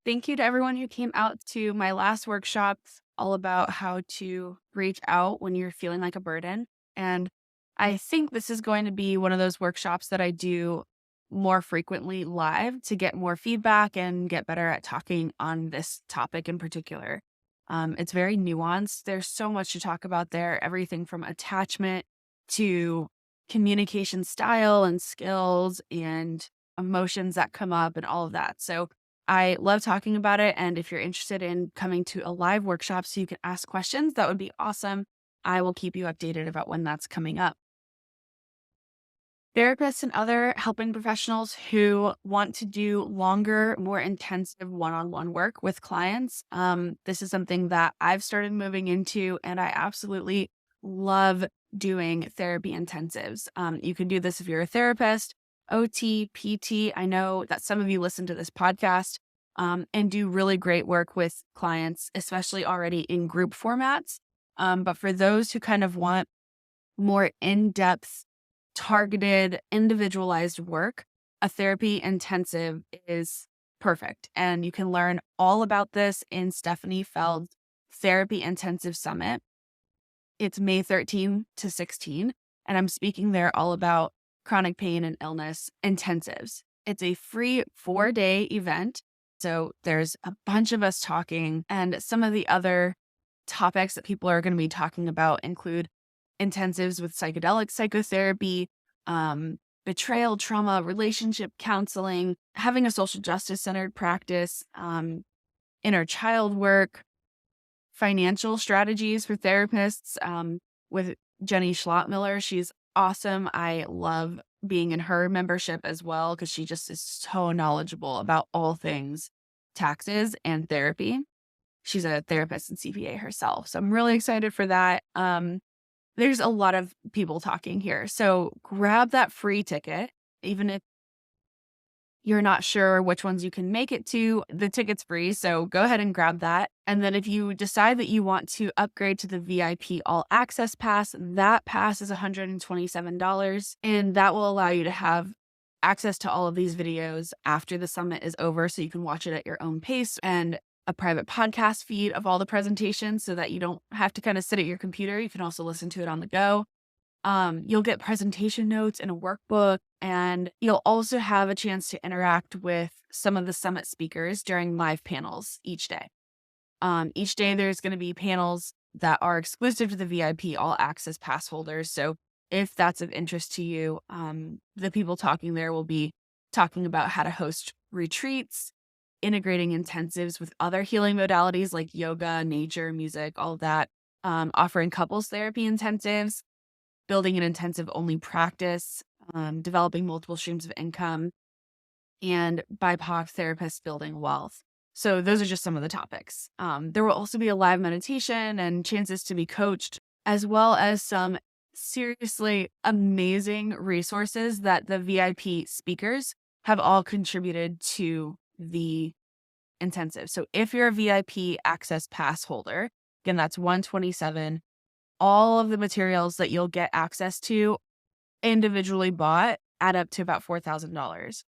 Thank you to everyone who came out to my last workshops, all about how to reach out when you're feeling like a burden. And I think this is going to be one of those workshops that I do more frequently live to get more feedback and get better at talking on this topic in particular. It's very nuanced. There's so much to talk about there, everything from attachment to communication style and skills and emotions that come up and all of that. So I love talking about it. And if you're interested in coming to a live workshop so you can ask questions, that would be awesome. I will keep you updated about when that's coming up. Therapists and other helping professionals who want to do longer, more intensive one-on-one work with clients. This is something that I've started moving into, and I absolutely love doing therapy intensives. You can do this if you're a therapist, OT, PT. I know that some of you listen to this podcast and do really great work with clients, especially already in group formats. But for those who kind of want more in-depth, targeted, individualized work, a therapy intensive is perfect. And you can learn all about this in Stephanie Feld's Therapy Intensive Summit. It's May 13 to 16, and I'm speaking there all about chronic pain and illness intensives. It's a free 4-day event. So there's a bunch of us talking, and some of the other topics that people are going to be talking about include intensives with psychedelic psychotherapy, betrayal, trauma, relationship counseling, having a social justice centered practice, inner child work, financial strategies for therapists with Jenny Schlottmiller. She's awesome. I love being in her membership as well because she just is so knowledgeable about all things taxes and therapy. She's a therapist and CPA herself. So I'm really excited for that. There's a lot of people talking here. So grab that free ticket, even if you're not sure which ones you can make it to, the ticket's free. So go ahead and grab that. And then if you decide that you want to upgrade to the VIP All Access Pass, that pass is $127. And that will allow you to have access to all of these videos after the summit is over. So you can watch it at your own pace, and a private podcast feed of all the presentations so that you don't have to kind of sit at your computer. You can also listen to it on the go. You'll get presentation notes and a workbook, and you'll also have a chance to interact with some of the summit speakers during live panels each day. Each day there's going to be panels that are exclusive to the VIP All Access Pass holders. So if that's of interest to you, the people talking there will be talking about how to host retreats, integrating intensives with other healing modalities like yoga, nature, music, all of that, offering couples therapy intensives, building an intensive-only practice, developing multiple streams of income, and BIPOC therapists building wealth. So those are just some of the topics. There will also be a live meditation and chances to be coached, as well as some seriously amazing resources that the VIP speakers have all contributed to the intensive. So if you're a VIP access pass holder, again, that's $127. All of the materials that you'll get access to individually bought add up to about $4,000.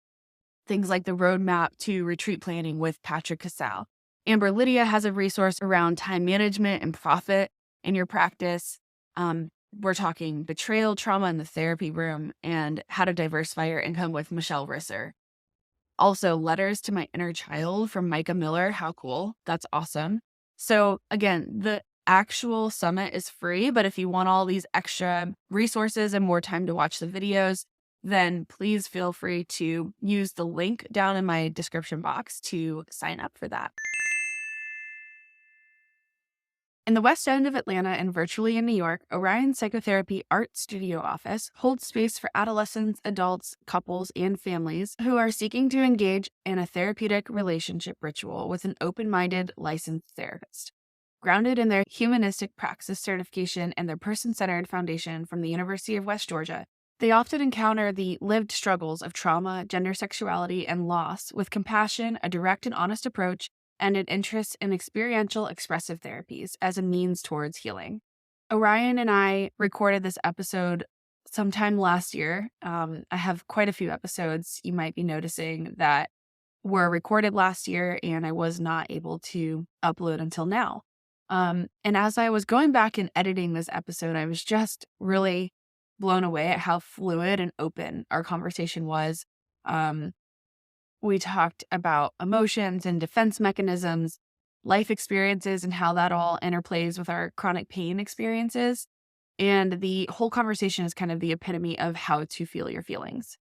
Things like the roadmap to retreat planning with Patrick Casal. Amber Lydia has a resource around time management and profit in your practice. We're talking betrayal trauma in the therapy room and how to diversify your income with Michelle Risser. Also, letters to my inner child from Micah Miller. How cool. That's awesome. So again, the actual summit is free, but if you want all these extra resources and more time to watch the videos, then please feel free to use the link down in my description box to sign up for that. In the West End of Atlanta and virtually in New York, Orion Psychotherapy Art Studio Office holds space for adolescents, adults, couples, and families who are seeking to engage in a therapeutic relationship ritual with an open-minded, licensed therapist. Grounded in their humanistic praxis certification and their person-centered foundation from the University of West Georgia, they often encounter the lived struggles of trauma, gender sexuality, and loss with compassion, a direct and honest approach, and an interest in experiential expressive therapies as a means towards healing. Orion and I recorded this episode sometime last year. I have quite a few episodes. You might be noticing that were recorded last year and I was not able to upload until now. And as I was going back and editing this episode, I was just really blown away at how fluid and open our conversation was. Um, we talked about emotions and defense mechanisms, life experiences, and how that all interplays with our chronic pain experiences. And the whole conversation is kind of the epitome of how to feel your feelings.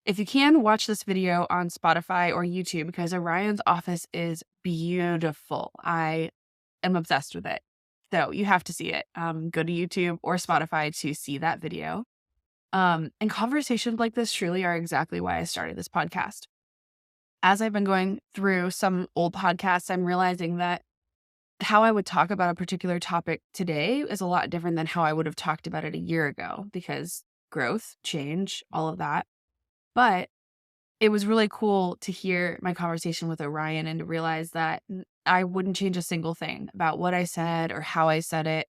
If you can, watch this video on Spotify or YouTube because Orion's office is beautiful. I am obsessed with it. So you have to see it. Go to YouTube or Spotify to see that video. And conversations like this truly are exactly why I started this podcast. As I've been going through some old podcasts, I'm realizing that how I would talk about a particular topic today is a lot different than how I would have talked about it a year ago because growth, change, all of that. But it was really cool to hear my conversation with Orion and to realize that I wouldn't change a single thing about what I said or how I said it.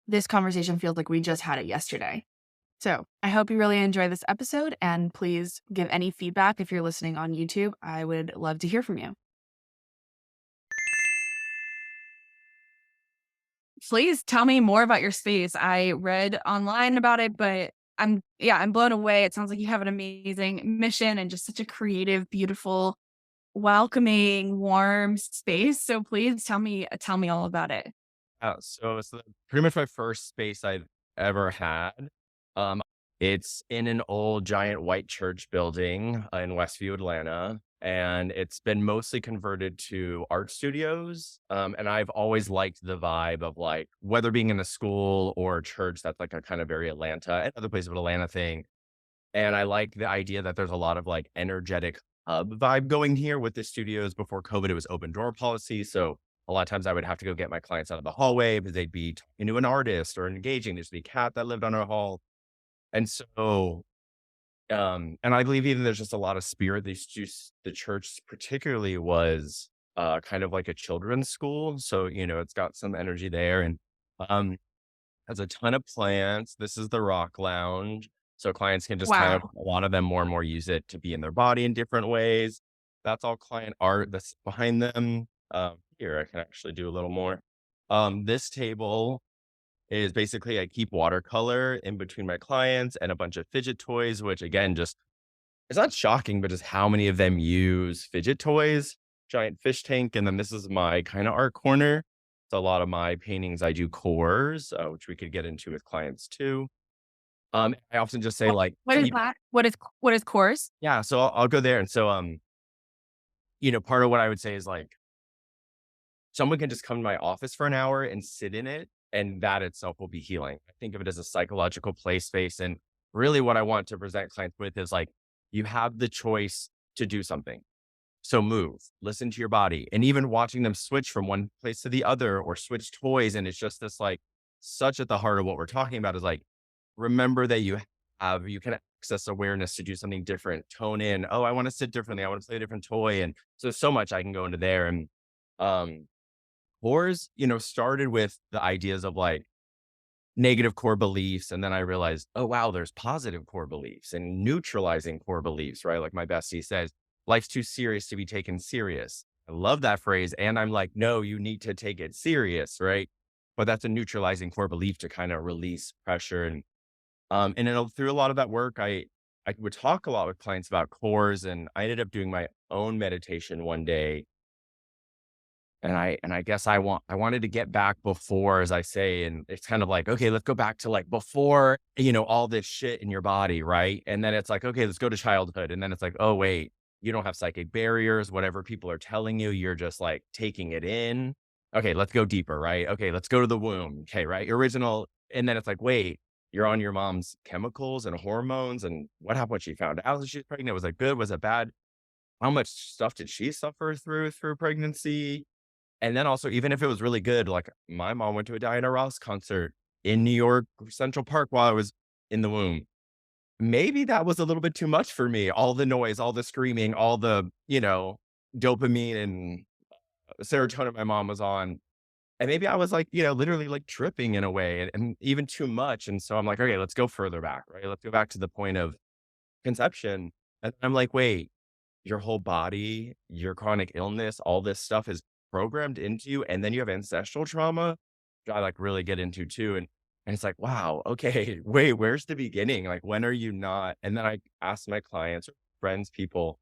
This conversation feels like we just had it yesterday. So I hope you really enjoy this episode and please give any feedback if you're listening on YouTube. I would love to hear from you. Please tell me more about your space. I read online about it, but I'm blown away. It sounds like you have an amazing mission and just such a creative, beautiful, welcoming, warm space. So please tell me all about it. So it's pretty much my first space I've ever had. Um, it's in an old giant white church building in Westview, Atlanta, and it's been mostly converted to art studios. And I've always liked the vibe of like whether being in a school or a church, that's like a kind of very Atlanta and other places of Atlanta thing. And I like the idea that there's a lot of like energetic hub vibe going here with the studios. Before COVID, it was open door policy. So a lot of times I would have to go get my clients out of the hallway because they'd be talking to an artist or engaging. There's be a cat that lived on our hall. And so, and I believe even there's just a lot of spirit. The church particularly was kind of like a children's school. So, it's got some energy there. And um, has a ton of plants. This is the rock lounge. So clients can just kind of, Wow. a lot of them more and more use it to be in their body in different ways. That's all client art that's behind them. Here, I can actually do a little more. This table is basically I keep watercolor in between my clients and a bunch of fidget toys, which again, just it's not shocking, but just how many of them use fidget toys, giant fish tank. And then this is my kind of art corner. So a lot of my paintings, I do cores, which we could get into with clients too. I often just say like, What is that? What is course? yeah, so I'll go there. And so, part of what I would say is like, someone can just come to my office for an hour and sit in it, and that itself will be healing. I think of it as a psychological play space. And really what I want to present clients with is like, you have the choice to do something. So move, listen to your body, and even watching them switch from one place to the other or switch toys. And it's just this like such at the heart of what we're talking about is like, remember that you can access awareness to do something different, tone in. Oh, I want to sit differently. I want to play a different toy. And so much I can go into there. And um, wars, started with the ideas of like negative core beliefs. And then I realized, oh, wow, there's positive core beliefs and neutralizing core beliefs, right? Like my bestie says, life's too serious to be taken serious. I love that phrase. And I'm like, no, you need to take it serious, right? But that's a neutralizing core belief to kind of release pressure. Through a lot of that work, I would talk a lot with clients about cores, and I ended up doing my own meditation one day. And I guess I wanted to get back before, as I say, and it's kind of like, okay, let's go back to like before, all this shit in your body, right? And then it's like, okay, let's go to childhood. And then it's like, oh, wait, you don't have psychic barriers. Whatever people are telling you, you're just like taking it in. Okay, let's go deeper, right? Okay, let's go to the womb. Okay, right? Your original. And then it's like, wait, you're on your mom's chemicals and hormones. And what happened when she found out that she was pregnant? Was it good? Was it bad? How much stuff did she suffer through pregnancy? And then also, even if it was really good, like my mom went to a Diana Ross concert in New York Central Park while I was in the womb. Maybe that was a little bit too much for me. All the noise, all the screaming, all the, dopamine and serotonin my mom was on. And maybe I was like, literally like tripping in a way and even too much. And so I'm like, okay, let's go further back, right? Let's go back to the point of conception. And I'm like, wait, your whole body, your chronic illness, all this stuff is programmed into you, and then you have ancestral trauma, which I, like, really get into too, and it's like, "Wow, okay, wait, where's the beginning? Like, when are you not?" And then I ask my clients or friends, people,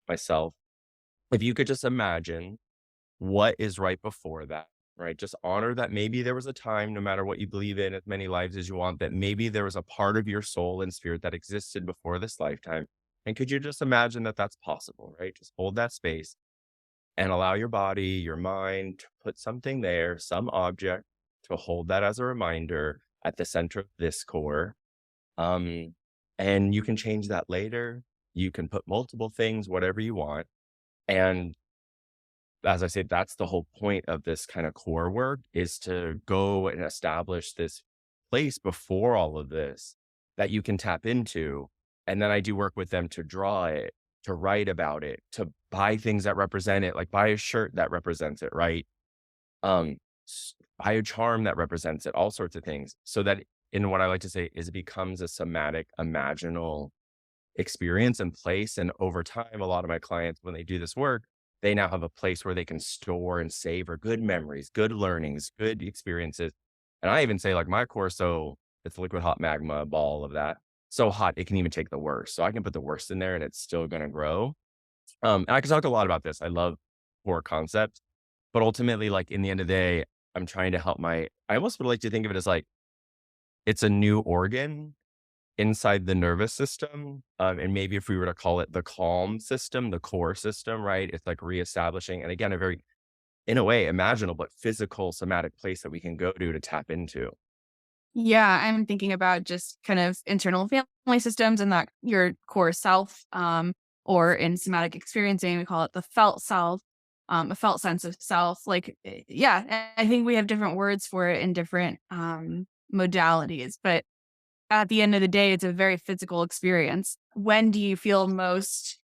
myself, if you could just imagine what is right before that, right? Just honor that maybe there was a time, no matter what you believe in, as many lives as you want, that maybe there was a part of your soul and spirit that existed before this lifetime. And could you just imagine that that's possible, right? Just hold that space and allow your body, your mind to put something there, some object to hold that as a reminder at the center of this core. Um, and you can change that later. You can put multiple things, whatever you want. And as I said, that's the whole point of this kind of core work is to go and establish this place before all of this that you can tap into. And then I do work with them to draw it, to write about it, to buy things that represent it, like buy a shirt that represents it, right? Um, buy a charm that represents it, all sorts of things. So that in what I like to say is it becomes a somatic, imaginal experience and place. And over time, a lot of my clients, when they do this work, they now have a place where they can store and savor good memories, good learnings, good experiences. And I even say, like, my core, so it's liquid hot magma ball of that. So hot, it can even take the worst. So I can put the worst in there and it's still going to grow. And I can talk a lot about this. I love core concepts, but ultimately, like, in the end of the day, I'm trying to help I almost would like to think of it as like it's a new organ inside the nervous system, and maybe if we were to call it the calm system, the core system, right? It's like reestablishing, and again, a very, in a way, imaginable but physical somatic place that we can go to tap into. Yeah, I'm thinking about just kind of internal family systems and that your core self, or in somatic experiencing, we call it the felt self, a felt sense of self. Like, yeah, I think we have different words for it in different modalities, but at the end of the day, it's a very physical experience. When do you feel most,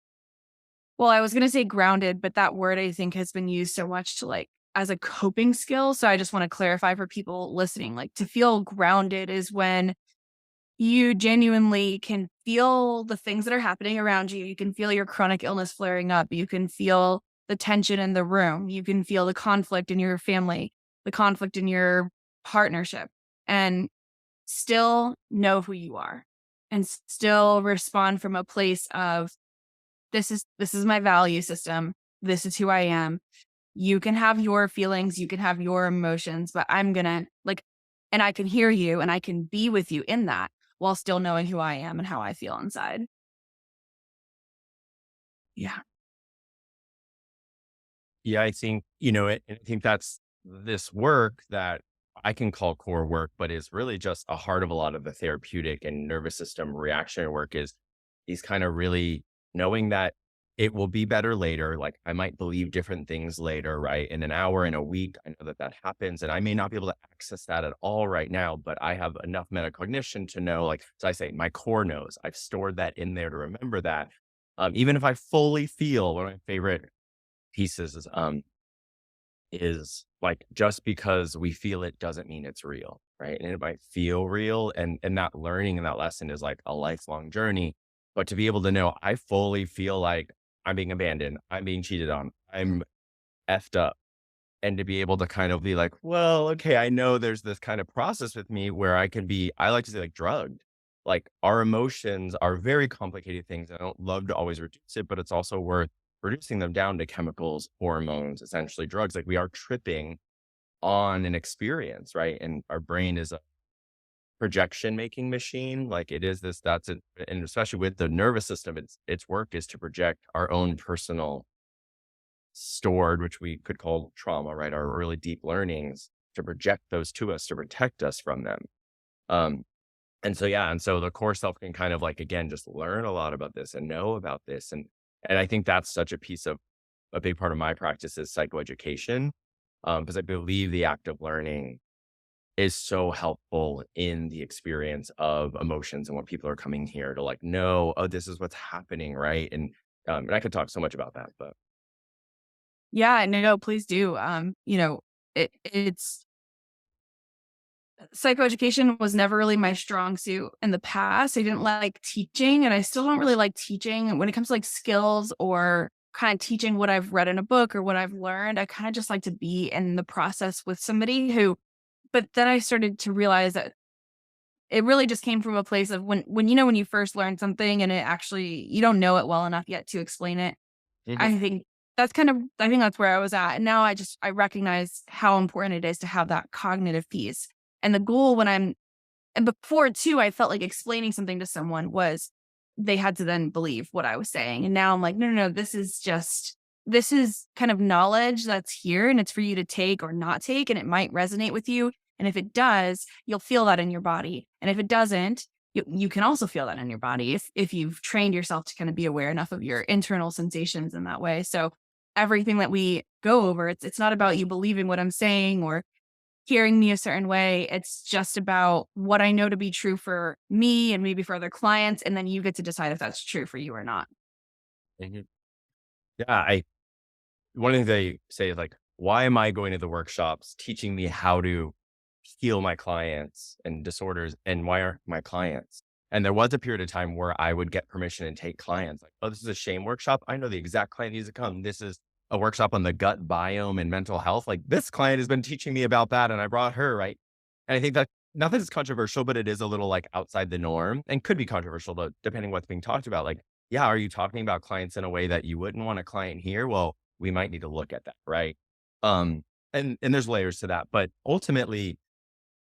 well, I was gonna say grounded, but that word I think has been used so much to like as a coping skill. So I just want to clarify for people listening, like to feel grounded is when you genuinely can feel the things that are happening around you. You can feel your chronic illness flaring up. You can feel the tension in the room. You can feel the conflict in your family, the conflict in your partnership, and still know who you are and still respond from a place of this is my value system. This is who I am. You can have your feelings, you can have your emotions, but I'm gonna like, and I can hear you and I can be with you in that while still knowing who I am and how I feel inside. Yeah. Yeah, I think, and I think that's this work that I can call core work, but is really just a heart of a lot of the therapeutic and nervous system reactionary work is kind of really knowing that it will be better later. Like I might believe different things later, right? In an hour, in a week, I know that that happens. And I may not be able to access that at all right now, but I have enough metacognition to know, like, so I say my core knows I've stored that in there to remember that. Even if I fully feel one of my favorite pieces is like just because we feel it doesn't mean it's real, right? And it might feel real, and that learning and that lesson is like a lifelong journey. But to be able to know, I fully feel like I'm being abandoned, I'm being cheated on, I'm effed up, and to be able to kind of be like, well, okay, I know there's this kind of process with me where I can be, I like to say, like drugged. Like our emotions are very complicated things. I don't love to always reduce it, but it's also worth reducing them down to chemicals, hormones, essentially drugs. Like we are tripping on an experience, right? And our brain is a projection making machine. Like it is this, that's it. And especially with the nervous system, its work is to project our own personal stored, which we could call trauma, right? Our really deep learnings to project those to us to protect us from them. Um, and so, yeah, and so the core self can kind of like, again, just learn a lot about this and know about this. And I think that's such a piece of a big part of my practice is psychoeducation. Because I believe the act of learning is so helpful in the experience of emotions and what people are coming here to like know, oh, this is what's happening, right? And I could talk so much about that, but Yeah, no, no, please do. It's Psychoeducation was never really my strong suit in the past. I didn't like teaching, and I still don't really like teaching when it comes to like skills or kind of teaching what I've read in a book or what I've learned. I kind of just like to be in the process with somebody who, but then I started to realize that it really just came from a place of when you know when you first learn something and it actually you don't know it well enough yet to explain it. Mhm. I think that's kind of I think that's where I was at. And now I recognize how important it is to have that cognitive piece. And the goal when I'm and before too, I felt like explaining something to someone was they had to then believe what I was saying. And now I'm like, no, no, no, this is kind of knowledge that's here and it's for you to take or not take. And it might resonate with you. And if it does, you'll feel that in your body. And if it doesn't, you can also feel that in your body if you've trained yourself to kind of be aware enough of your internal sensations in that way. So everything that we go over, it's not about you believing what I'm saying or hearing me a certain way. It's just about what I know to be true for me and maybe for other clients, and then you get to decide if that's true for you or not. Mhm. Yeah, I one of the they say is like, why am I going to the workshops teaching me how to heal my clients and disorders, and why aren't my clients? And there was a period of time where I would get permission and take clients. Like, oh, this is a shame workshop. I know the exact client needs to come. This is a workshop on the gut biome and mental health. Like this client has been teaching me about that, and I brought her right. And I think that nothing is controversial, but it is a little like outside the norm and could be controversial, but depending what's being talked about. Like, yeah, are you talking about clients in a way that you wouldn't want a client here? Well, we might need to look at that, right? And there's layers to that, but ultimately,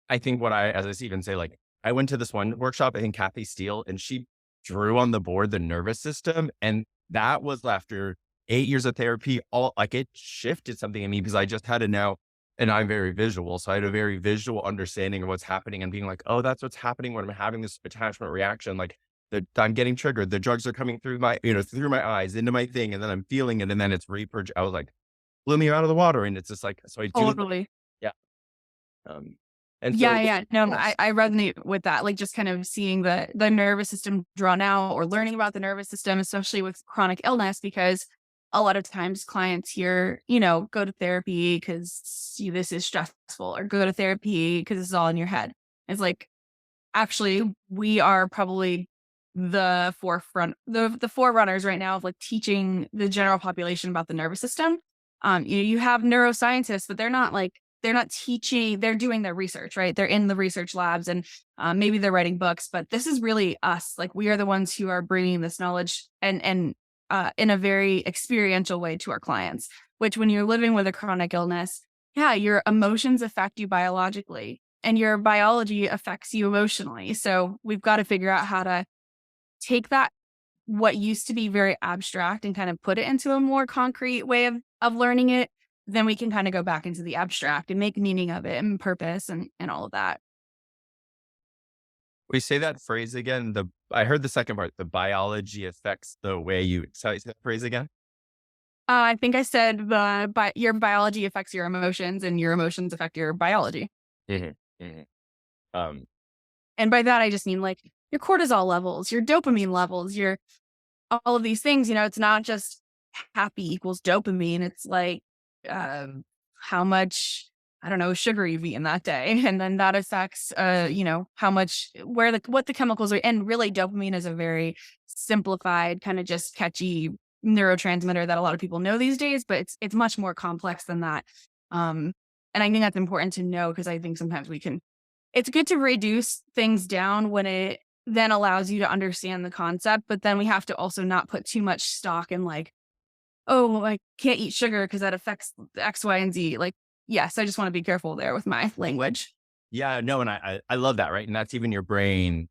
I think what I, as I even say, like I went to this one workshop, I think Kathy Steele, and she drew on the board the nervous system, and that was after 8 years of therapy. All like it shifted something in me because I just had to now, and I'm very visual, so I had a very visual understanding of what's happening and being like, oh, that's what's happening when I'm having this attachment reaction, like. I'm getting triggered. The drugs are coming through my, through my eyes into my thing, and then I'm feeling it, and then it's repurge. I was like, blew me out of the water. And it's just like, so I do, Totally. yeah. Um, and so, Yeah, yeah. No, yes. I resonate with that. Like just kind of seeing the nervous system drawn out or learning about the nervous system, especially with chronic illness, because a lot of times clients hear, go to therapy because this is stressful or go to therapy because it's all in your head. It's like actually, we are probably the forefront the forerunners right now of, like, teaching the general population about the nervous system. You have neuroscientists, but they're not teaching they're doing their research, right? They're in the research labs and, maybe they're writing books, but this is really us, like, we are the ones who are bringing this knowledge and in a very experiential way to our clients, which when you're living with a chronic illness, yeah, your emotions affect you biologically and your biology affects you emotionally. So we've got to figure out how to take that, what used to be very abstract, and kind of put it into a more concrete way of learning it. Then we can kind of go back into the abstract and make meaning of it and purpose and all of that. We say that phrase again. I heard the second part. The biology affects the way you. So you say that phrase again. I think I said your biology affects your emotions and your emotions affect your biology. Hmm. Hmm. Um, And by that, I just mean like your cortisol levels, your dopamine levels, your all of these things, it's not just happy equals dopamine. It's like, how much, I don't know, sugar you've eaten that day. And then that affects, how much, what the chemicals are. And really, dopamine is a very simplified, kind of just catchy neurotransmitter that a lot of people know these days, but it's much more complex than that. Um, and I think that's important to know because I think sometimes it's good to reduce things down when it then allows you to understand the concept, but then we have to also not put too much stock in like, "Oh, I can't eat sugar because that affects X, Y, and Z." Like, yes, I just wanna be careful there with my language. yeah, no, and I love that, right? And that's even your brain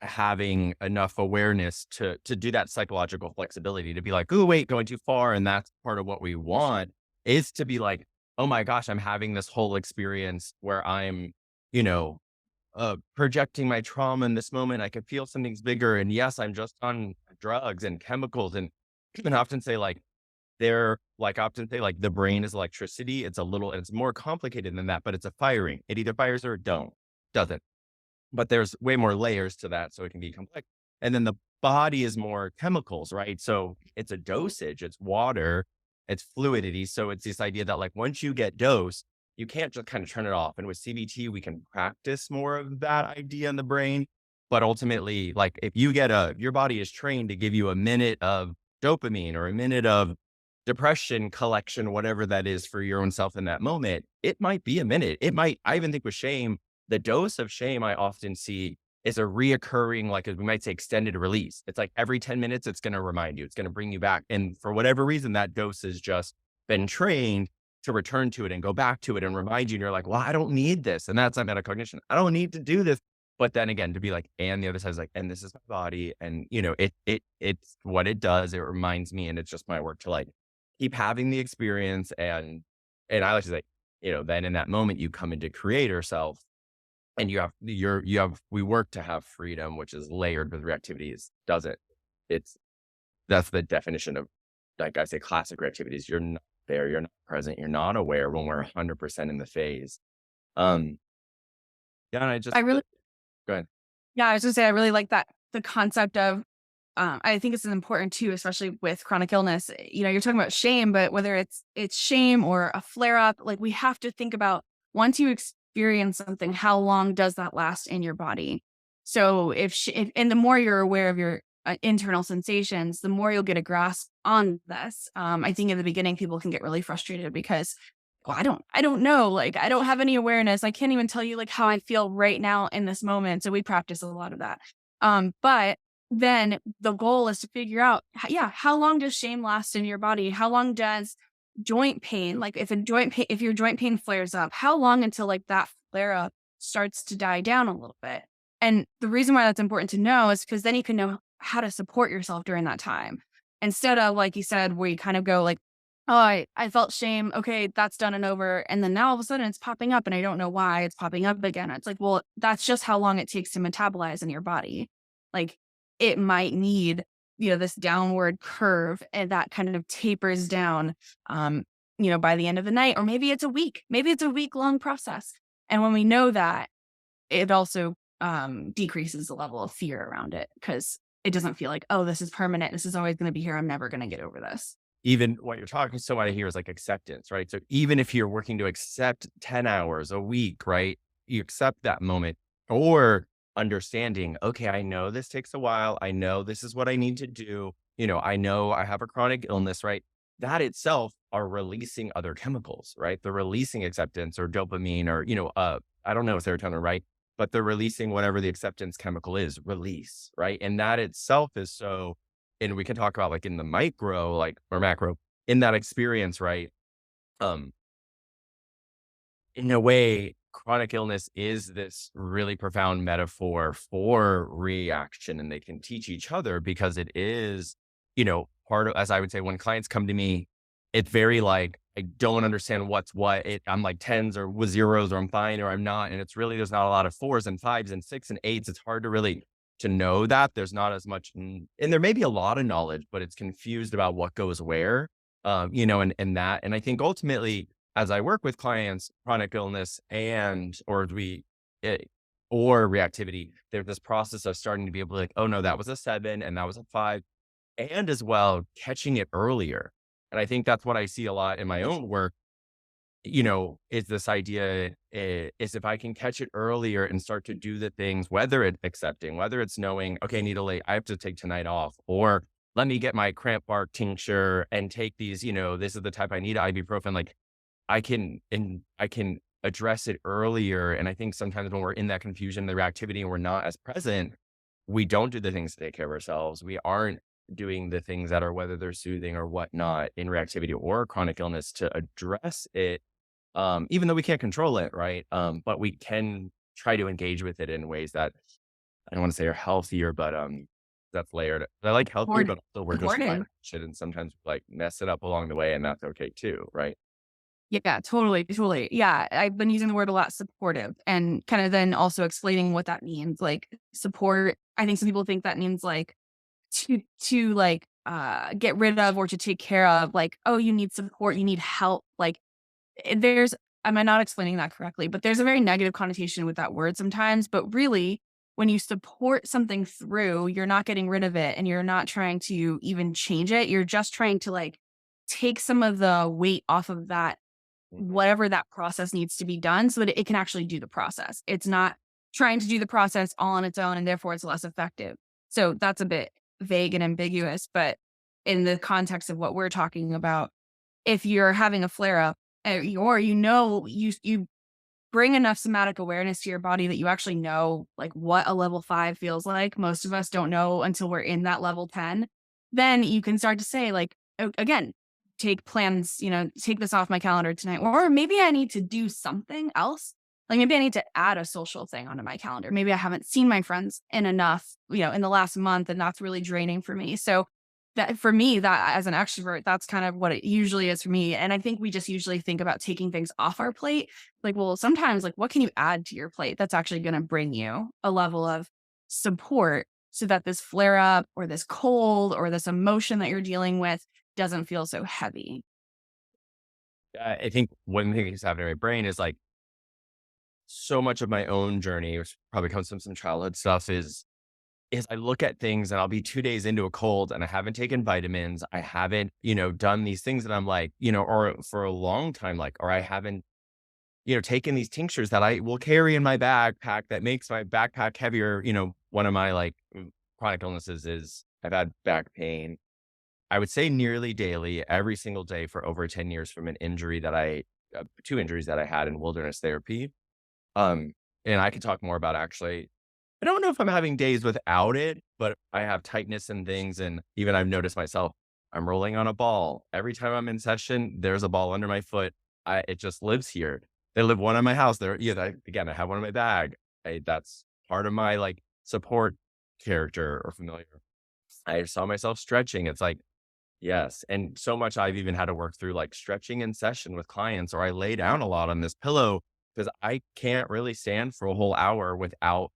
having enough awareness to do that psychological flexibility to be like, oh, wait, going too far. And that's part of what we want is to be like, oh my gosh, I'm having this whole experience where I'm, you know, projecting my trauma in this moment. I could feel something's bigger. And yes, I'm just on drugs and chemicals. And even often say like, they're like often say like the brain is electricity. It's more complicated than that, but it's a firing. It either fires or it doesn't. But there's way more layers to that, so it can be complex. And then the body is more chemicals, right? So it's a dosage, it's water, it's fluidity. So it's this idea that like once you get dosed, you can't just kind of turn it off. And with CBT, we can practice more of that idea in the brain. But ultimately, like if you get your body is trained to give you a minute of dopamine or a minute of depression collection, whatever that is for your own self in that moment, it might be a minute. It might, I even think with shame, the dose of shame I often see is a reoccurring, like we might say extended release. It's like every 10 minutes, it's going to remind you, it's going to bring you back. And for whatever reason, that dose has just been trained to return to it and go back to it and remind you. And you're like, well, I don't need this. And that's not metacognition. I don't need to do this. But then again, to be like, and the other side is like, and this is my body. And it's what it does. It reminds me. And it's just my work to like keep having the experience. And I like to say, then in that moment you come into creator self and we work to have freedom, which is layered with reactivities. Doesn't it's that's the definition of, like I say, classic reactivities. You're not there, you're not present, you're not aware when we're 100% in the phase. Um, yeah, and I just I really go ahead. Yeah, I was gonna say I really like that the concept of I think it's important too, especially with chronic illness. You're talking about shame, but whether it's shame or a flare up, like we have to think about once you experience something, how long does that last in your body? So if and the more you're aware of your internal sensations, the more you'll get a grasp on this. I think in the beginning, people can get really frustrated because well, I don't know. Like, I don't have any awareness. I can't even tell you like how I feel right now in this moment. So we practice a lot of that. But then the goal is to figure out, yeah, how long does shame last in your body? How long does joint pain, like if your joint pain flares up, how long until like that flare up starts to die down a little bit? And the reason why that's important to know is because then you can know how to support yourself during that time. Instead of, like you said, where you kind of go like, oh, I felt shame. Okay, that's done and over. And then now all of a sudden it's popping up and I don't know why it's popping up again. It's like, well, that's just how long it takes to metabolize in your body. Like it might need, this downward curve and that kind of tapers down, by the end of the night, or maybe it's a week, maybe it's a week long process. And when we know that, it also decreases the level of fear around it because it doesn't feel like, oh, this is permanent. This is always going to be here. I'm never going to get over this. Even what you're talking so much here is like acceptance, right? So even if you're working to accept 10 hours a week, right? You accept that moment or understanding, okay, I know this takes a while. I know this is what I need to do. I know I have a chronic illness, right? That itself are releasing other chemicals, right? They're releasing acceptance or dopamine or, I don't know if serotonin, right? But they're releasing whatever the acceptance chemical is, release, right? And that itself is so, and we can talk about like in the micro, like or macro, in that experience, right? Um, in a way, chronic illness is this really profound metaphor for reaction, and they can teach each other because it is, part of, as I would say, when clients come to me, it's very like, I don't understand what's what. I'm like tens or with zeros, or I'm fine or I'm not. And it's really, there's not a lot of fours and fives and six and eights. It's hard to really to know that there's not as much, and there may be a lot of knowledge, but it's confused about what goes where, and that. And I think ultimately, as I work with clients, chronic illness eh, or reactivity, there's this process of starting to be able to like, oh no, that was a 7 and that was a 5, and as well catching it earlier. And I think that's what I see a lot in my own work, is this idea is if I can catch it earlier and start to do the things, whether it's accepting, whether it's knowing, okay, I have to take tonight off, or let me get my cramp bark tincture and take these, this is the type I need ibuprofen. Like I can address it earlier. And I think sometimes when we're in that confusion, the reactivity, and we're not as present, we don't do the things to take care of ourselves. We aren't doing the things that are, whether they're soothing or whatnot, in reactivity or chronic illness, to address it. Even though we can't control it, right? But we can try to engage with it in ways that I don't want to say are healthier, but that's layered. I like healthier, Important. but also we're just trying Important. to shit and sometimes like mess it up along the way, and that's okay too, right? Yeah, totally, totally. Yeah, I've been using the word a lot, supportive, and kind of then also explaining what that means. Like support, I think some people think that means like to like get rid of or to take care of, like, oh, you need support, you need help. Like there's am I not explaining that correctly? But there's a very negative connotation with that word sometimes. But really, when you support something through, you're not getting rid of it and you're not trying to even change it. You're just trying to like take some of the weight off of that whatever that process needs to be done so that it can actually do the process. It's not trying to do the process all on its own and therefore it's less effective. So that's a bit vague and ambiguous, but in the context of what we're talking about, if you're having a flare up or you bring enough somatic awareness to your body that you actually know like what a level 5 feels like. Most of us don't know until we're in that level 10. Then you can start to say like again, take plans, take this off my calendar tonight or maybe I need to do something else. Like maybe I need to add a social thing onto my calendar. Maybe I haven't seen my friends in enough, in the last month and that's really draining for me. So that for me, that as an extrovert, that's kind of what it usually is for me. And I think we just usually think about taking things off our plate. Like, well, sometimes, like, what can you add to your plate that's actually going to bring you a level of support so that this flare up or this cold or this emotion that you're dealing with doesn't feel so heavy? I think one thing that's happening in my brain is like so much of my own journey, which probably comes from some childhood stuff, is I look at things and I'll be 2 days into a cold and I haven't taken vitamins. I haven't, done these things that I'm like, or for a long time, like, or I haven't, taken these tinctures that I will carry in my backpack that makes my backpack heavier. One of my like chronic illnesses is I've had back pain. I would say nearly daily, every single day for over 10 years from an injury two injuries that I had in wilderness therapy. Um, and I could talk more about actually I don't know if I'm having days without it, but I have tightness and things. And even I've noticed myself, I'm rolling on a ball. Every time I'm in session, there's a ball under my foot. It just lives here. They live one in my house. Again, I have one in my bag. That's part of my like support character or familiar. I saw myself stretching. It's like, yes. And so much I've even had to work through like stretching in session with clients, or I lay down a lot on this pillow because I can't really stand for a whole hour without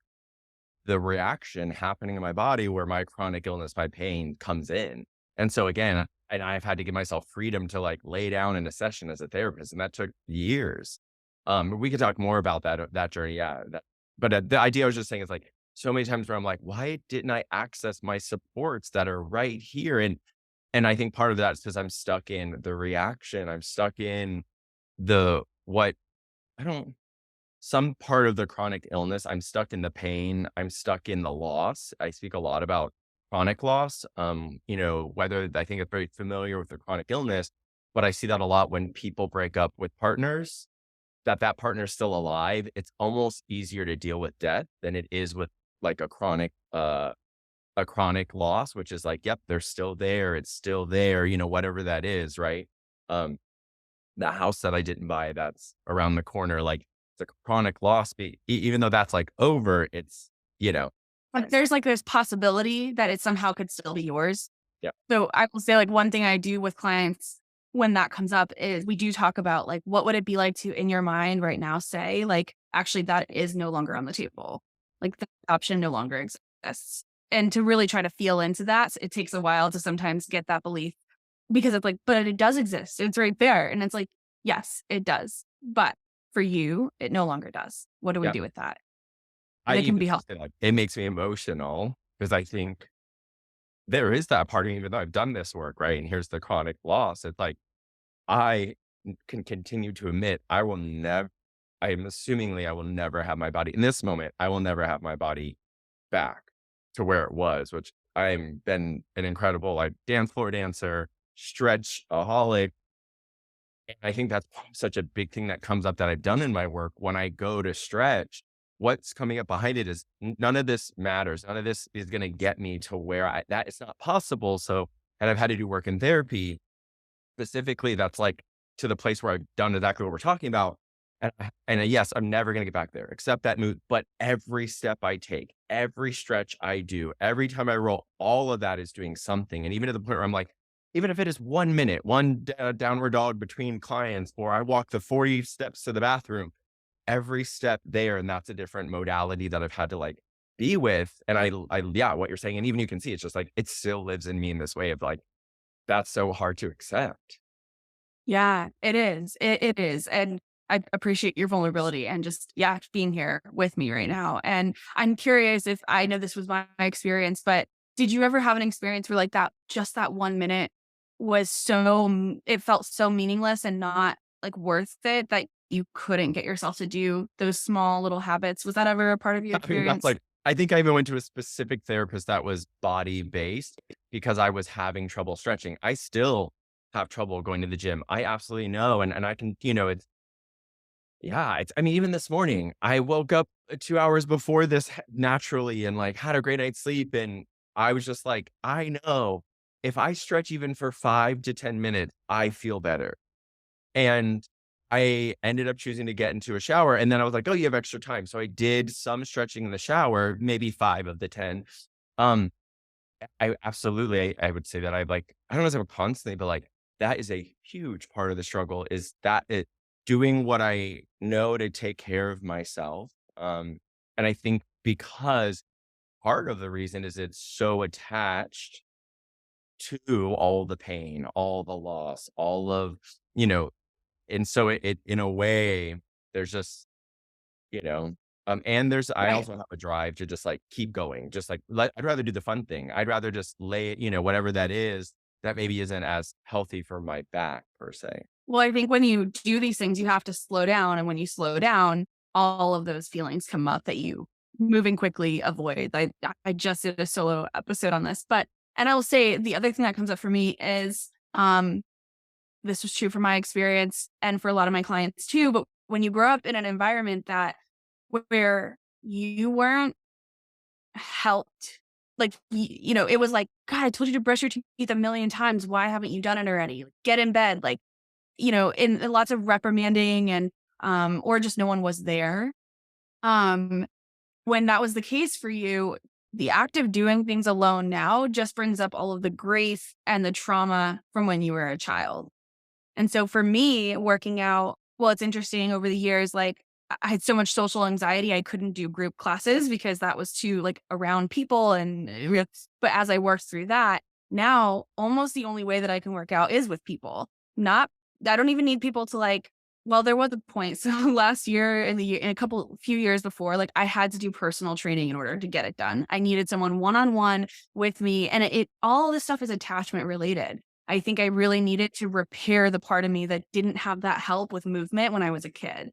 the reaction happening in my body where my chronic illness, my pain comes in. And so again, and I've had to give myself freedom to like lay down in a session as a therapist. And that took years. We could talk more about that journey. Yeah. But the idea I was just saying is like so many times where I'm like, why didn't I access my supports that are right here? And I think part of that is because I'm stuck in the reaction. I'm stuck in the what I don't some part of the chronic illness, I'm stuck in the pain, I'm stuck in the loss. I speak a lot about chronic loss. Whether I think it's very familiar with the chronic illness, but I see that a lot when people break up with partners, that partner's still alive. It's almost easier to deal with death than it is with like a chronic loss, which is like, yep, they're still there. It's still there, whatever that is, right? Um, the house that I didn't buy that's around the corner, like the chronic loss, even though that's like over, it's, you know, But there's like this possibility that it somehow could still be yours. yeah, So I will say like one thing I do with clients when that comes up is we do talk about like what would it be like to in your mind right now say like actually that is no longer on the table. Like the option no longer exists. And to really try to feel into that, it takes a while to sometimes get that belief because it's like, but it does exist. It's right there. And it's like, yes, it does. But for you, it no longer does. What do we yeah. do with that? And I it can even be helpful. say like, it makes me emotional because I think there is that part, of me, even though I've done this work, right? And here's the chronic loss. It's like, I can continue to admit I am assumingly I will never have my body in this moment. I will never have my body back to where it was, which I'm been an incredible like dance floor dancer, stretchaholic. And I think that's such a big thing that comes up that I've done in my work. When I go to stretch, what's coming up behind it is none of this matters. None of this is going to get me to where that it's not possible. So, and I've had to do work in therapy specifically that's like to the place where I've done exactly what we're talking about. And yes, I'm never going to get back there, except that move. But every step I take, every stretch I do, every time I roll, all of that is doing something. And even to the point where I'm like, even if it is 1 minute, downward dog between clients, or I walk the 40 steps to the bathroom, every step there. And that's a different modality that I've had to like be with. And yeah, what you're saying. And even you can see, it's just like, it still lives in me in this way of like, that's so hard to accept. Yeah, it is. It is. And I appreciate your vulnerability and just, yeah, being here with me right now. And I'm curious if I know this was my experience, but did you ever have an experience where like that, just that 1 minute was so, it felt so meaningless and not like worth it that you couldn't get yourself to do those small little habits? Was that ever a part of your I mean, that's experience? like I think I even went to a specific therapist that was body based because I was having trouble stretching. I still have trouble going to the gym. I absolutely know. And I can, it's yeah, I mean, even this morning, I woke up 2 hours before this naturally and like had a great night's sleep. And I was just like, I know if I stretch even for 5 to 10 minutes, I feel better. And I ended up choosing to get into a shower, and then I was like, "Oh, you have extra time." So I did some stretching in the shower, maybe 5 of the 10. Um, I absolutely, I would say that I don't know if I'm constantly, but, like, that is a huge part of the struggle is that it doing what I know to take care of myself, and I think because part of the reason is it's so attached to all the pain, all the loss, all of you know, and so it in a way, there's just, you know, and I Right. also have a drive to just like keep going, just like I'd rather do the fun thing. I'd rather just lay it, whatever that is, that maybe isn't as healthy for my back per se. Well, I think when you do these things, you have to slow down. And when you slow down, all of those feelings come up that you moving quickly avoid. I just did a solo episode on this, but, and I will say the other thing that comes up for me is, this was true for my experience and for a lot of my clients too. But when you grow up in an environment where you weren't helped, like, it was like, God, I told you to brush your teeth a million times. Why haven't you done it already? Like, get in bed. Like, in lots of reprimanding and, or just no one was there. Um, when that was the case for you, the act of doing things alone now just brings up all of the grief and the trauma from when you were a child. And so for me, working out, well, it's interesting over the years, like I had so much social anxiety, I couldn't do group classes because that was too like around people. But as I worked through that, now almost the only way that I can work out is with people. Not, I don't even need people to like, well, there was a point. So last year and in a few years before, like I had to do personal training in order to get it done. I needed someone one on one with me. And all this stuff is attachment related. I think I really needed to repair the part of me that didn't have that help with movement when I was a kid.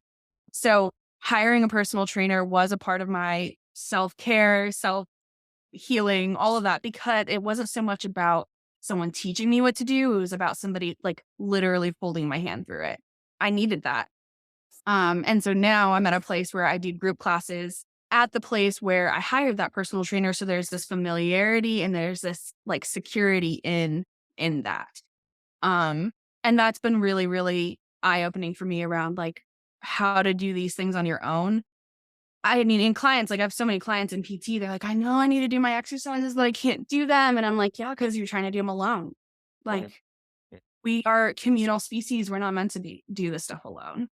So hiring a personal trainer was a part of my self-care, self-healing, all of that, because it wasn't so much about someone teaching me what to do. It was about somebody like literally holding my hand through it. I needed that. And so now I'm at a place where I do group classes at the place where I hired that personal trainer. So there's this familiarity and there's this like security in that. Um, and that's been really, really eye-opening for me around like how to do these things on your own. I mean, in clients, like I have so many clients in PT, they're like, I know I need to do my exercises, but I can't do them. And I'm like, yeah, because you're trying to do them alone. Right. Like we are communal species. We're not meant to do this stuff alone.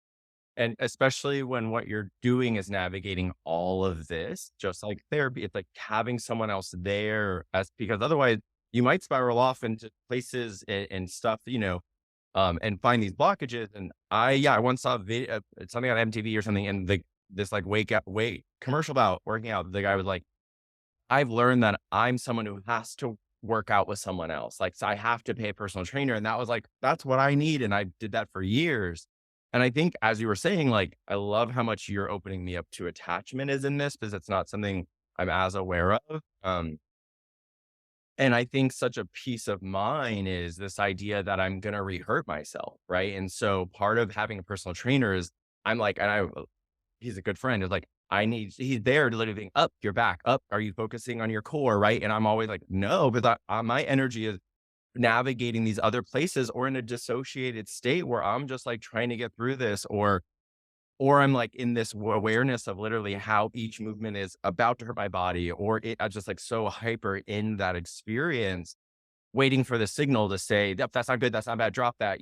And especially when what you're doing is navigating all of this, just like therapy, it's like having someone else there as because otherwise you might spiral off into places and stuff, and find these blockages. And I once saw a video, something on MTV or something, and this like wait commercial about working out. The guy was like, I've learned that I'm someone who has to work out with someone else. Like, so I have to pay a personal trainer. And that was like, that's what I need. And I did that for years. And I think, as you were saying, like, I love how much you're opening me up to attachment is in this because it's not something I'm as aware of. And I think such a piece of mine is this idea that I'm going to re-hurt myself. Right. And so part of having a personal trainer is I'm like, he's a good friend. Is like, he's there to literally think, up your back, up. Are you focusing on your core? Right. And I'm always like, no, because my energy is navigating these other places or in a dissociated state where I'm just like trying to get through this or I'm like in this awareness of literally how each movement is about to hurt my body or I'm just like so hyper in that experience waiting for the signal to say, yep, that's not good. That's not bad. Drop that.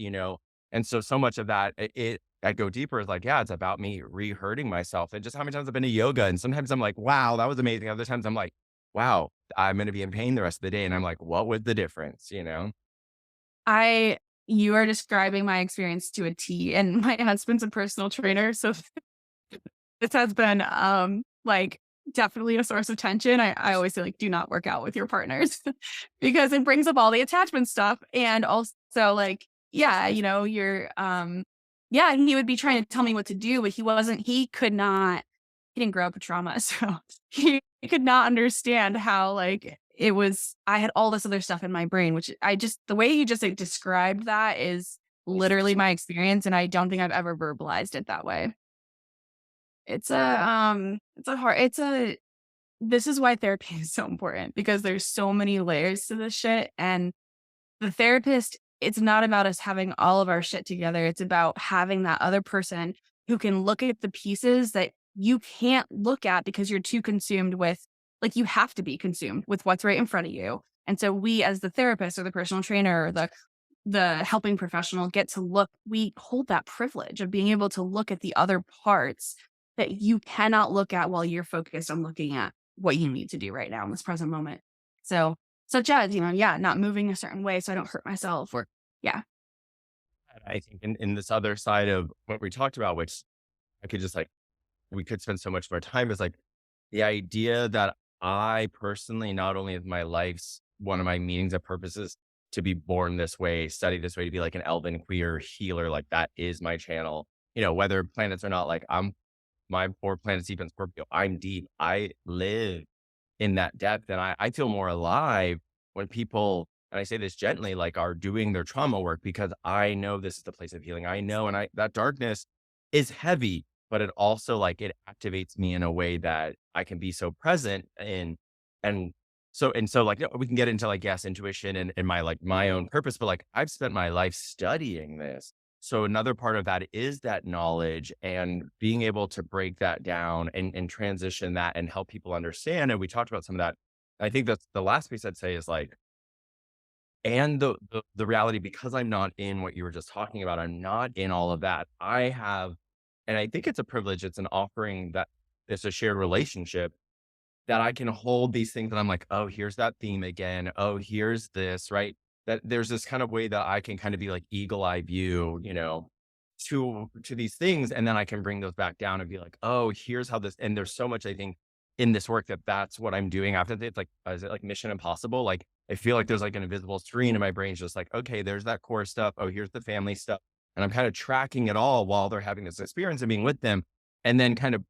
And so much of that, I go deeper is like, yeah, it's about me re-hurting myself. And just how many times I've been to yoga. And sometimes I'm like, wow, that was amazing. Other times I'm like, wow, I'm going to be in pain the rest of the day. And I'm like, what was the difference? I You are describing my experience to a T, and my husband's a personal trainer, so this has been, like, definitely a source of tension. I always say, like, "Do not work out with your partners," because it brings up all the attachment stuff, and also, like, yeah, you're, Yeah, and he would be trying to tell me what to do, but he didn't grow up with trauma, so he could not understand how, like, it was I had all this other stuff in my brain, which I just the way you just, like, described that is literally my experience, and I don't think I've ever verbalized it that way. It's a hard it's a this is why therapy is so important because there's so many layers to this shit, and the therapist, it's not about us having all of our shit together. It's about having that other person who can look at the pieces that you can't look at because you're too consumed with, like, you have to be consumed with what's right in front of you. And so we, as the therapist or the personal trainer or the helping professional, get to look, we hold that privilege of being able to look at the other parts that you cannot look at while you're focused on looking at what you need to do right now in this present moment. So, such as, yeah, not moving a certain way so I don't hurt myself or yeah. I think in this other side of what we talked about, which I could just like, we could spend so much more time is like the idea that I personally, not only is my life's one of my meanings and purposes to be born this way, study this way, to be like an elven queer healer, like that is my channel. Whether planets or not, like my poor planet's deep in Scorpio. I'm deep. I live in that depth. And I feel more alive when people, and I say this gently, like are doing their trauma work because I know this is the place of healing. I know, and that darkness is heavy, but it also like it activates me in a way that I can be so present in. And so like we can get into like, yes, intuition and my like my own purpose, but like I've spent my life studying this. So another part of that is that knowledge and being able to break that down and transition that and help people understand. And we talked about some of that. I think that's the last piece I'd say is like, and the reality, because I'm not in what you were just talking about, I'm not in all of that. I have, and I think it's a privilege. It's an offering that it's a shared relationship that I can hold these things and I'm like, oh, here's that theme again. Oh, here's this, right? That there's this kind of way that I can kind of be like eagle eye view, to these things. And then I can bring those back down and be like, oh, here's how this, and there's so much I think in this work that's what I'm doing after it's like, is it like Mission Impossible? Like I feel like there's like an invisible screen in my brain, just like, okay, there's that core stuff. Oh, here's the family stuff. And I'm kind of tracking it all while they're having this experience and being with them. And then kind of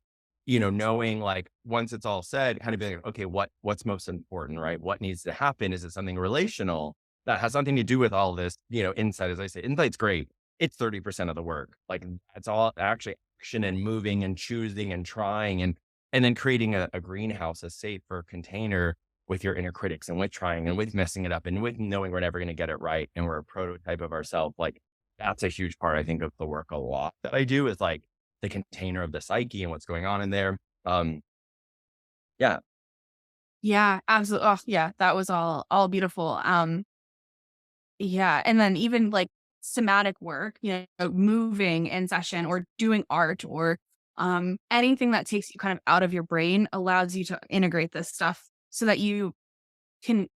knowing like once it's all said, kind of being like, okay, what's most important, right? What needs to happen? Is it something relational that has something to do with all this, insight? As I say, insight's great. It's 30% of the work. Like it's all actually action and moving and choosing and trying and then creating a greenhouse, a safer container with your inner critics and with trying and with messing it up and with knowing we're never going to get it right. And we're a prototype of ourselves. Like that's a huge part, I think, of the work a lot that I do is like the container of the psyche and what's going on in there. Yeah. Yeah, absolutely. Oh, yeah, that was all beautiful. Yeah, and then even like somatic work, moving in session or doing art or anything that takes you kind of out of your brain allows you to integrate this stuff so that can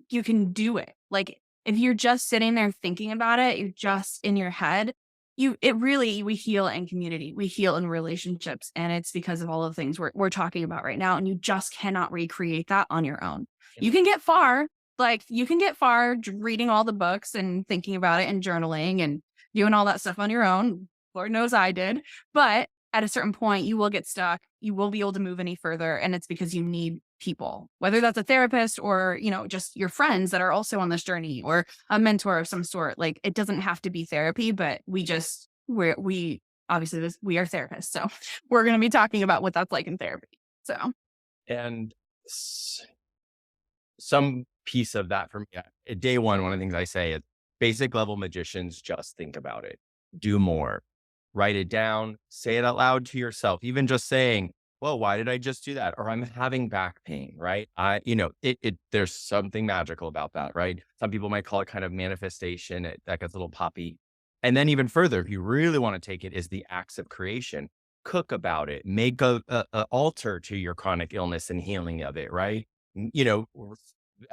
you can do it. Like, if you're just sitting there thinking about it, you're just in your head, we heal in community, we heal in relationships, and it's because of all the things we're talking about right now, and you just cannot recreate that on your own. You can get far, like, you can get far reading all the books and thinking about it and journaling and doing all that stuff on your own. Lord knows I did, but at a certain point, you will get stuck. You won't be able to move any further, and it's because you need people, whether that's a therapist or, just your friends that are also on this journey or a mentor of some sort. Like, it doesn't have to be therapy, but we obviously we are therapists. So we're going to be talking about what that's like in therapy. So, And some piece of that for me, at day one of the things I say is basic level magicians, just think about it, do more, write it down, say it out loud to yourself, even just saying, well, why did I just do that? Or I'm having back pain, right? There's something magical about that, right? Some people might call it kind of manifestation. That gets a little poppy. And then even further, if you really want to take it, is the acts of creation. Cook about it, make a altar to your chronic illness and healing of it, right?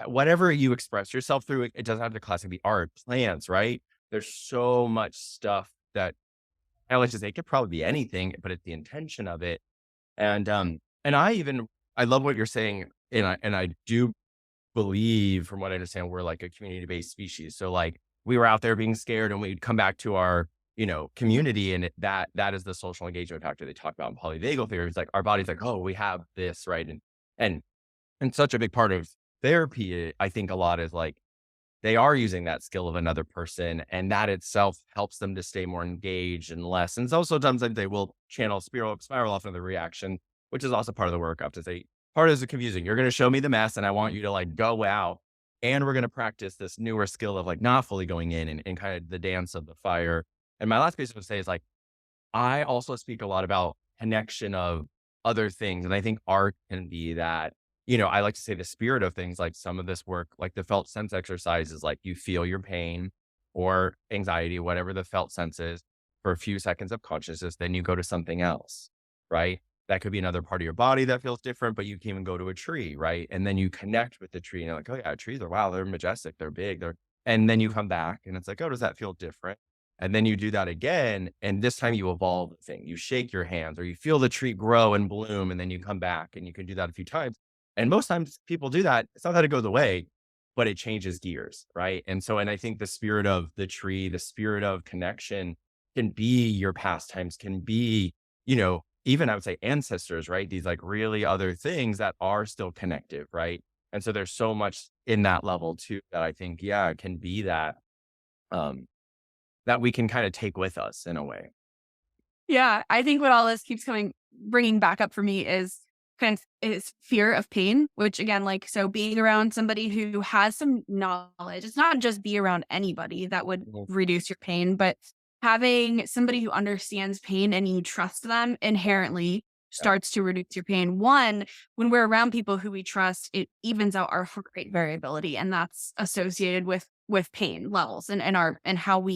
Whatever you express yourself through, it doesn't have to classically be art, plants, right? There's so much stuff that I like to say it could probably be anything, but it's the intention of it. And I love what you're saying. And I do believe, from what I understand, we're like a community based species. So like we were out there being scared and we'd come back to our community. And that is the social engagement factor they talk about in polyvagal theory. It's like our body's like, oh, we have this, right? And and such a big part of therapy, I think a lot is like they are using that skill of another person, and that itself helps them to stay more engaged and less. And so sometimes they will spiral off into the reaction, which is also part of the work. I have to say, part is confusing. You're going to show me the mess, and I want you to like go out, and we're going to practice this newer skill of like not fully going in and kind of the dance of the fire. And my last piece I would say is like I also speak a lot about connection of other things. And I think art can be that, I like to say the spirit of things, like some of this work, like the felt sense exercises, like you feel your pain or anxiety, whatever the felt sense is for a few seconds of consciousness, then you go to something else, right? That could be another part of your body that feels different, but you can even go to a tree, right? And then you connect with the tree and you're like, oh yeah, trees are, wow, they're majestic, they're big, and then you come back and it's like, oh, does that feel different? And then you do that again. And this time you evolve the thing. You shake your hands or you feel the tree grow and bloom. And then you come back and you can do that a few times. And most times people do that. It's not that it goes away, but it changes gears. Right. And I think the spirit of the tree, the spirit of connection can be your pastimes, can be, even I would say ancestors, right? These like really other things that are still connective. Right. And so there's so much in that level too that I think, yeah, it can be that. Um, that we can kind of take with us in a way. Yeah, I think what all this keeps bringing back up for me is is fear of pain, which again, like, so being around somebody who has some knowledge, it's not just be around anybody that would Mhm. reduce your pain, but having somebody who understands pain and you trust them inherently Yeah. starts to reduce your pain. One, when we're around people who we trust, it evens out our heart rate variability, and that's associated with pain levels and how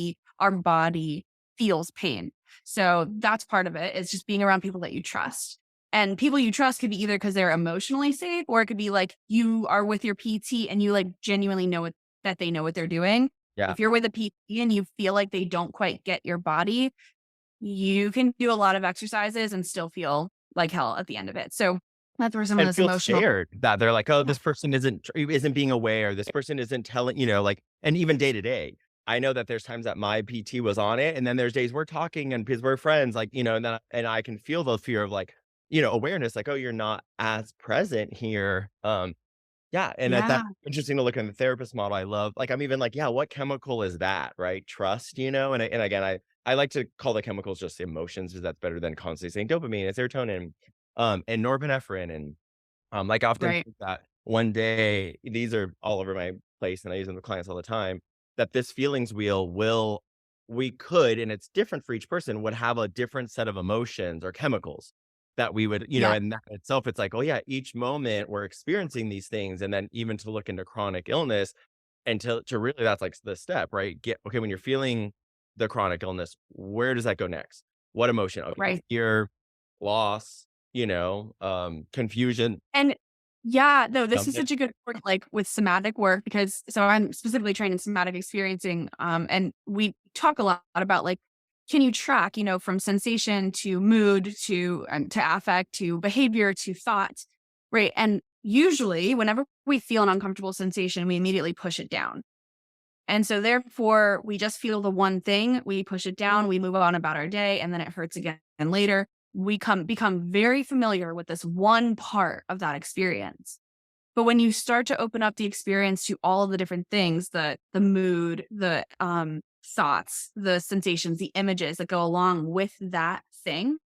our body feels pain. So that's part of it, is just being around people that you trust. And people you trust could be either because they're emotionally safe, or it could be like you are with your PT and you like genuinely that they know what they're doing. Yeah. If you're with a PT and you feel like they don't quite get your body, you can do a lot of exercises and still feel like hell at the end of it. So that's where some of And this feel emotional. scared that they're like, oh, Yeah. this person isn't being aware. This person isn't telling, like, and even day to day. I know that there's times that my PT was on it, and then there's days we're talking and because we're friends, like, and I can feel the fear of like, awareness, like, oh, you're not as present here. Yeah, and that's Yeah. interesting to look in the therapist model. I love like, I'm even like, yeah, what chemical is that, right? Trust, and again, I like to call the chemicals just emotions because that's better than constantly saying dopamine and serotonin, and norepinephrine, and like, I often Right. think that one day these are all over my place, and I use them with clients all the time, that this feelings wheel we could, and it's different for each person, would have a different set of emotions or chemicals that we would, Yeah. and that itself, it's like, oh yeah, each moment we're experiencing these things. And then even to look into chronic illness and to really, that's like the step, right? Okay, when you're feeling the chronic illness, where does that go next? What emotion? Okay, Right. fear, loss, confusion. And yeah, no, this is Something. such a good point, like with somatic work, because so I'm specifically trained in somatic experiencing. And we talk a lot about like, can you track, from sensation to mood to affect to behavior to thought, right? And usually, whenever we feel an uncomfortable sensation, we immediately push it down. And so therefore, we just feel the one thing, we push it down, we move on about our day, and then it hurts again later. We become very familiar with this one part of that experience. But when you start to open up the experience to all of the different things, the mood, the thoughts, the sensations, the images that go along with that thing,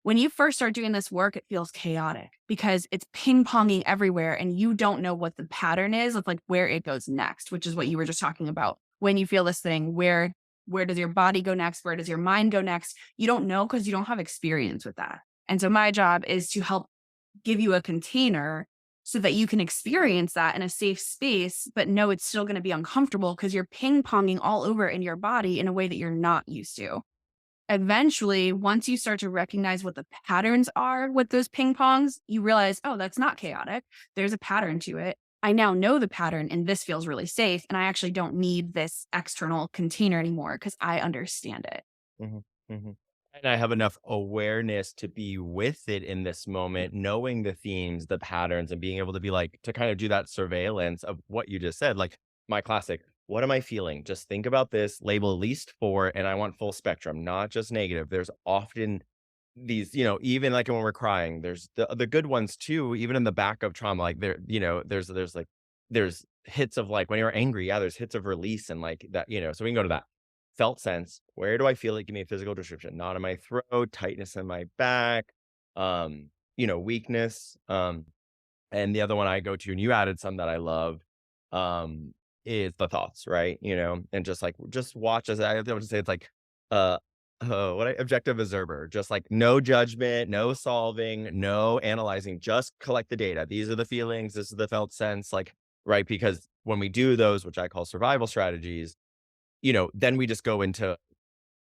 when you first start doing this work, it feels chaotic because it's ping ponging everywhere and you don't know what the pattern is of like where it goes next, which is what you were just talking about. When you feel this thing, where does your body go next? Where does your mind go next? You don't know because you don't have experience with that. And so my job is to help give you a container so that you can experience that in a safe space, but know it's still going to be uncomfortable because you're ping ponging all over in your body in a way that you're not used to. Eventually, once you start to recognize what the patterns are with those ping pongs, you realize, oh, that's not chaotic. There's a pattern to it. I now know the pattern and this feels really safe. And I actually don't need this external container anymore because I understand it. Mhm, mhm. And I have enough awareness to be with it in this moment, knowing the themes, the patterns, and being able to be like, to kind of do that surveillance of what you just said. Like my classic, what am I feeling? Just think about this, label at least four, and I want full spectrum, not just negative. There's often these, even like when we're crying, there's the good ones too, even in the back of trauma, like there's like, there's hits of like when you're angry, yeah, there's hits of release and like that, so we can go to that. Felt sense. Where do I feel it? Give me a physical description. Knot in my throat, tightness in my back, weakness. And the other one I go to, and you added some that I love, um, is the thoughts, right? And just like just watch as I would say it's like uh objective observer, just like no judgment, no solving, no analyzing, just collect the data. These are the feelings, this is the felt sense, like right. Because when we do those, which I call survival strategies, then we just go into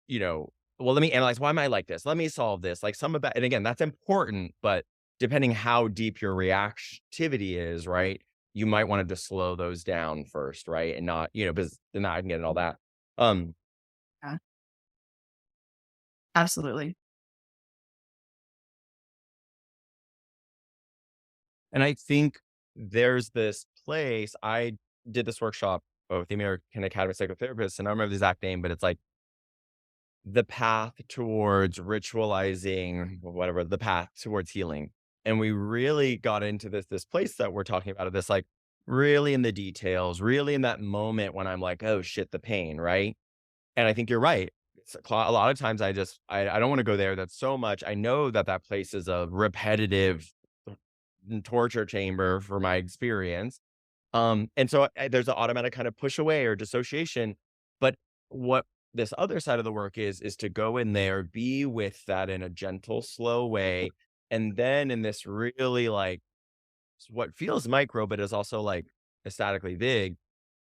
you know, well, let me analyze why am I like this? Let me solve this. Like some of that, and again, that's important, but depending how deep your reactivity is, right? You might want to just slow those down first, right? And not, because then I can get into all that. Um, Yeah, absolutely. and I think there's this place. I did this workshop with the American Academy of Psychotherapists, and I don't remember the exact name, but it's like the path towards ritualizing whatever the path towards healing. And we really got into this place that we're talking about, of this like really in the details, really in that moment when I'm like, oh shit, the pain, right? And I think you're right. A lot of times I don't want to go there. That's so much. I know that that place is a repetitive torture chamber for my experience. And so there's an automatic kind of push away or dissociation. But what this other side of the work is to go in there, be with that in a gentle, slow way. And then in this really like what feels micro, but is also like aesthetically big,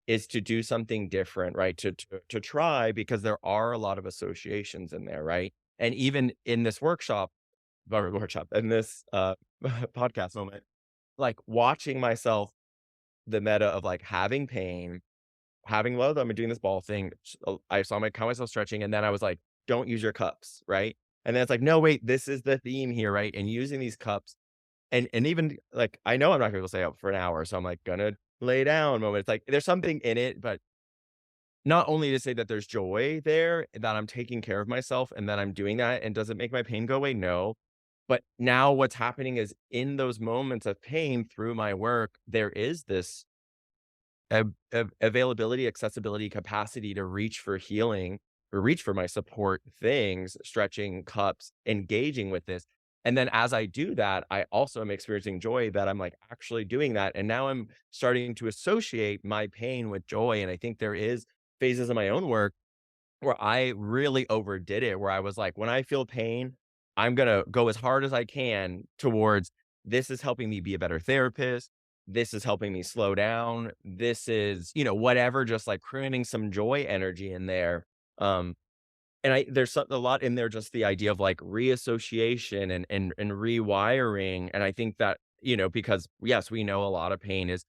is to do something different, right? To try, because there are a lot of associations in there, right? And even in this in this podcast moment, like watching myself, the meta of like having pain, having low I'm doing this ball thing. I saw my count myself stretching, and then I was like, "Don't use your cups," right? And then it's like, "No, wait, this is the theme here, right?" And using these cups, and even like I know I'm not gonna be able to stay up for an hour, so I'm like gonna lay down moment. It's like there's something in it, but not only to say that there's joy there, that I'm taking care of myself and that I'm doing that, and does it make my pain go away? No. But now what's happening is in those moments of pain through my work, there is this availability, accessibility, capacity to reach for healing or reach for my support things, stretching, cups, engaging with this. And then as I do that, I also am experiencing joy that I'm like actually doing that. And now I'm starting to associate my pain with joy. And I think there is phases of my own work where I really overdid it, where I was like, when I feel pain, I'm gonna go as hard as I can towards this is helping me be a better therapist. This is helping me slow down. This is, whatever, just like creating some joy energy in there. Um, and there's a lot in there, just the idea of like reassociation and rewiring. And I think that, because yes, we know a lot of pain is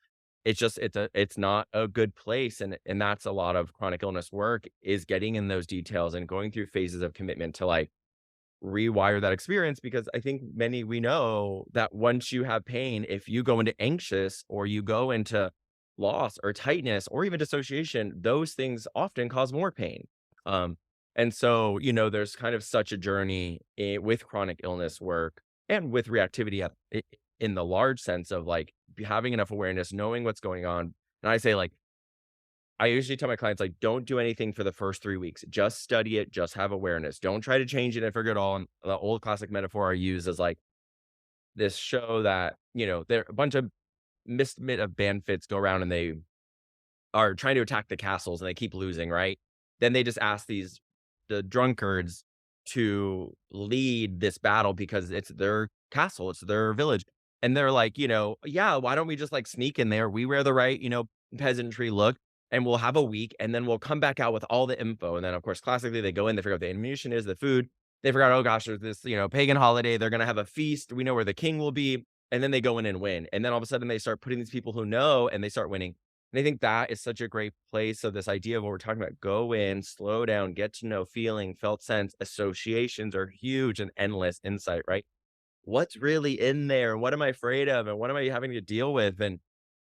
it's not a good place. And that's a lot of chronic illness work, is getting in those details and going through phases of commitment to like rewire that experience. Because I think many we know that once you have pain, if you go into anxious or you go into loss or tightness or even dissociation, those things often cause more pain. Um, and so, there's kind of such a journey with chronic illness work and with reactivity in the large sense of like having enough awareness, knowing what's going on. And I say, like, I usually tell my clients, like, don't do anything for the first 3 weeks. Just study it, just have awareness. Don't try to change it and figure it all. And the old classic metaphor I use is like this show that, there a bunch of misfit of bandfits go around and they are trying to attack the castles and they keep losing, right? Then they just ask the drunkards to lead this battle because it's their castle, it's their village. And they're like, yeah, why don't we just like sneak in there? We wear the right, peasantry look, and we'll have a week and then we'll come back out with all the info. And then of course, classically they go in, they figure out what the ammunition is, the food. They figure out, oh gosh, there's this, pagan holiday. They're gonna have a feast. We know where the king will be. And then they go in and win. And then all of a sudden they start putting these people who know and they start winning. And I think that is such a great place. So this idea of what we're talking about, go in, slow down, get to know, feeling, felt sense, associations are huge and endless insight, right? What's really in there? What am I afraid of? And what am I having to deal with? And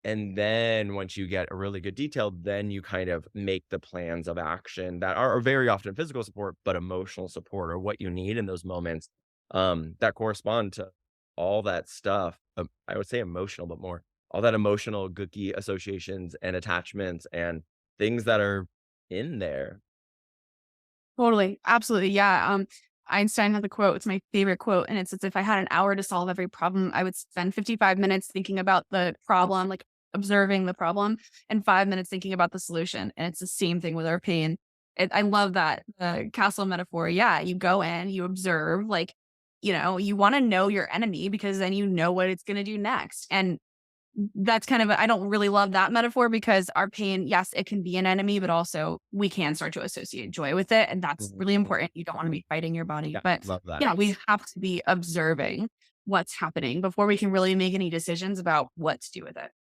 And then once you get a really good detail, then you kind of make the plans of action that are very often physical support, but emotional support or what you need in those moments that correspond to all that stuff. I would say emotional, but more all that emotional gooky associations and attachments and things that are in there. Totally. Absolutely. Yeah. Einstein had the quote, it's my favorite quote, and it says, if I had an hour to solve every problem, I would spend 55 minutes thinking about the problem, like observing the problem, and 5 minutes thinking about the solution. And it's the same thing with our pain. I love that castle metaphor. Yeah. You go in, you observe, like, you want to know your enemy because then you know what it's going to do next. And that's kind of I don't really love that metaphor because our pain, yes, it can be an enemy, but also we can start to associate joy with it, and that's really Mhm. important. You don't wanna be fighting your body, Yeah, but love that. yeah, we have to be observing what's happening before we can really make any decisions about what to do with it.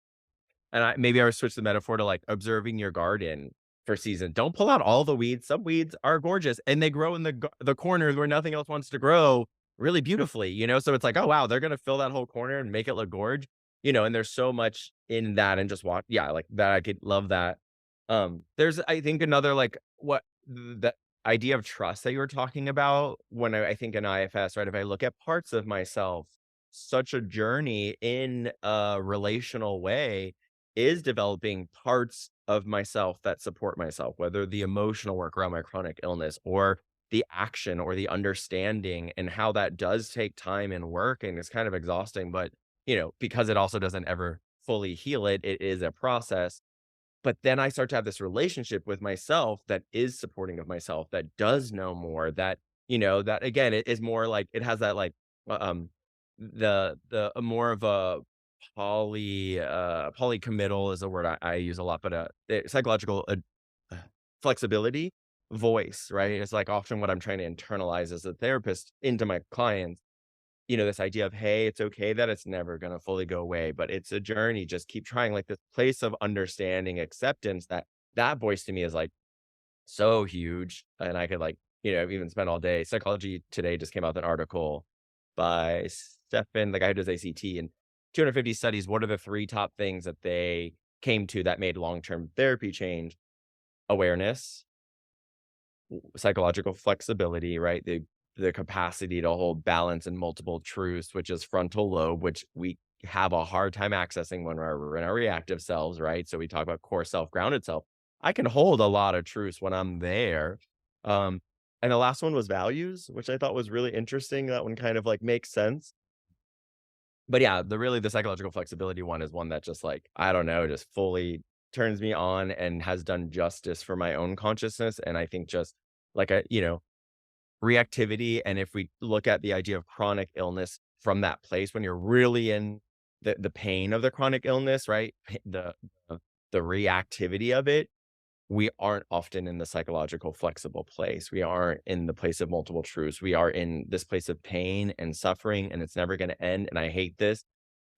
And maybe I would switch the metaphor to like observing your garden for season. Don't pull out all the weeds. Some weeds are gorgeous and they grow in the corners where nothing else wants to grow really beautifully, So it's like, oh wow, they're gonna fill that whole corner and make it look gorge, And there's so much in that and just watch, yeah, like that. I could love that. There's I think another like what the idea of trust that you were talking about when I think in IFS, right? If I look at parts of myself, such a journey in a relational way is developing parts of myself that support myself, whether the emotional work around my chronic illness or the action or the understanding and how that does take time and work and it's kind of exhausting, but because it also doesn't ever fully heal it, it is a process. But then I start to have this relationship with myself that is supporting of myself, that does know more, that again, it is more like it has that like the more of a polycommittal is a word I use a lot, but psychological uh, flexibility voice, right? It's like often what I'm trying to internalize as a therapist into my clients, this idea of, hey, it's okay that it's never going to fully go away, but it's a journey. Just keep trying, like this place of understanding, acceptance. That voice to me is like so huge. And I could like, even spend all day. Psychology Today just came out with an article by Stefan, the guy who does ACT, and 250 studies. What are the three top things that they came to that made long term therapy change? Awareness, psychological flexibility, right? The capacity to hold balance and multiple truths, which is frontal lobe, which we have a hard time accessing when we're in our reactive selves, right? So we talk about core self, grounded self. I can hold a lot of truths when I'm there. Um, and the last one was values, which I thought was really interesting. That one kind of like makes sense. But yeah, the psychological flexibility one is one that just like, I don't know, just fully turns me on and has done justice for my own consciousness. And I think just like reactivity. And if we look at the idea of chronic illness from that place, when you're really in the pain of the chronic illness, right? The the reactivity of it, we aren't often in the psychological flexible place. We aren't in the place of multiple truths. We are in this place of pain and suffering, and it's never going to end. And I hate this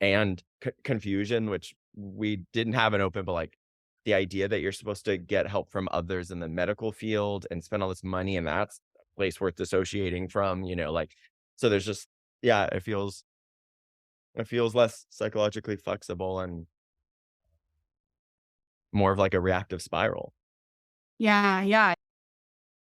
and confusion, which we didn't have an open, but like the idea that you're supposed to get help from others in the medical field and spend all this money, and that's a place worth dissociating from, like so. There's just yeah, it feels less psychologically flexible and more of like a reactive spiral. Yeah, yeah.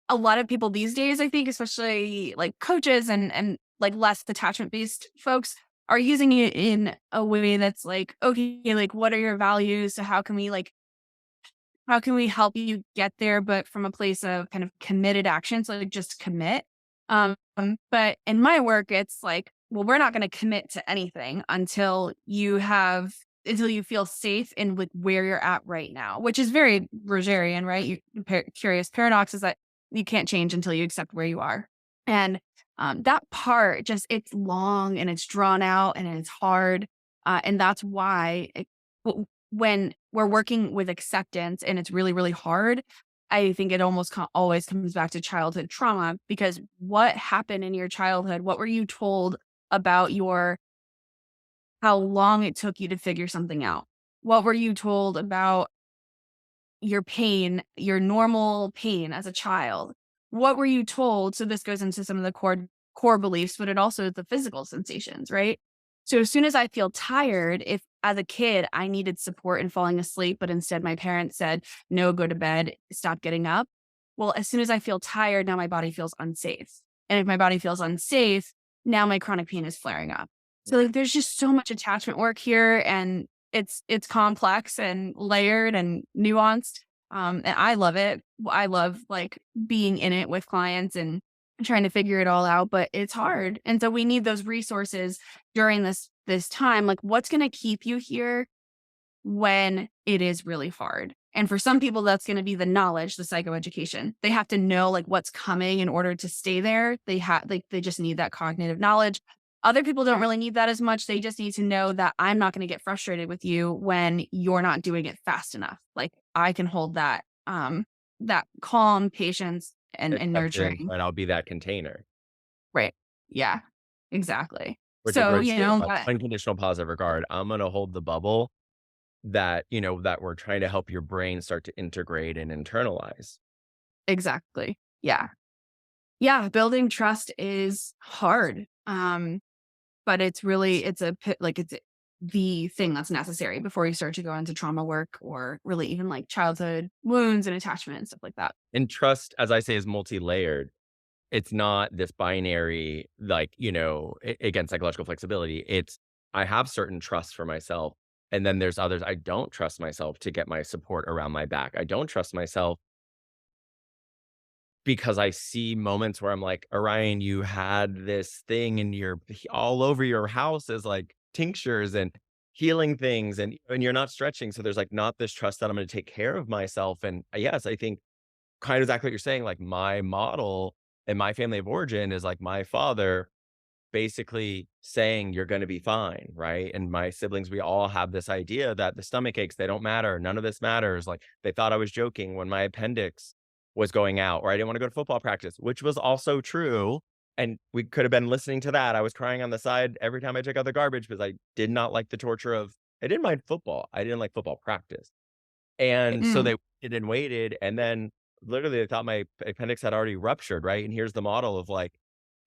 A lot of people these days, I think, especially like coaches and like less attachment based folks are using it in a way that's like, okay, like what are your values? So how can we help you get there, but from a place of kind of committed action? So like just commit. But in my work, it's like, well, we're not going to commit to anything until you feel safe in with where you're at right now, which is very Rogerian, right? Curious paradox is that you can't change until you accept where you are. And that part just it's long and it's drawn out and it's hard. And that's why when we're working with acceptance and it's really, really hard, I think it almost always comes back to childhood trauma because what happened in your childhood? What were you told about how long it took you to figure something out? What were you told about your pain, your normal pain as a child? What were you told? So this goes into some of the core beliefs, but it also is the physical sensations, right? So as soon as I feel tired, if as a kid, I needed support in falling asleep, but instead my parents said, no, go to bed, stop getting up. Well, as soon as I feel tired, now my body feels unsafe. And if my body feels unsafe, now my chronic pain is flaring up. So like there's just so much attachment work here, and it's complex and layered and nuanced. And I love it. I love like being in it with clients and trying to figure it all out, but it's hard. And so we need those resources during this time. Like what's going to keep you here when it is really hard? And for some people that's going to be the knowledge, the psychoeducation. They have to know like what's coming in order to stay there. They just need that cognitive knowledge. Other people don't really need that as much. They just need to know that I'm not going to get frustrated with you when you're not doing it fast enough. Like I can hold that calm patience and Acceptance, nurturing. and I'll be that container. Right. Yeah, exactly. Which is So, where it's you saying, know, like, unconditional positive regard. I'm gonna hold the bubble that, that we're trying to help your brain start to integrate and internalize. exactly. Yeah. Yeah, building trust is hard. But it's really it's the thing that's necessary before you start to go into trauma work or really even like childhood wounds and attachment and stuff like that. And trust, as I say, is multi-layered. It's not this binary, like, again, psychological flexibility. It's, I have certain trust for myself. And then there's others I don't trust myself to get my support around my back. I don't trust myself because I see moments where I'm like, Orion, you had this thing in all over your house as like tinctures and healing things, and you're not stretching. So there's like not this trust that I'm going to take care of myself. And yes, I think kind of exactly what you're saying. Like my model and my family of origin is like my father basically saying you're going to be fine, right? And my siblings, we all have this idea that the stomach aches, they don't matter, none of this matters. Like they thought I was joking when my appendix was going out, or I didn't want to go to football practice, which was also true. And we could have been listening to that. I was crying on the side every time I took out the garbage because I did not like the torture of, I didn't mind football, I didn't like football practice. And so Mm. they waited and waited, and then literally they thought my appendix had already ruptured, right? And here's the model of like,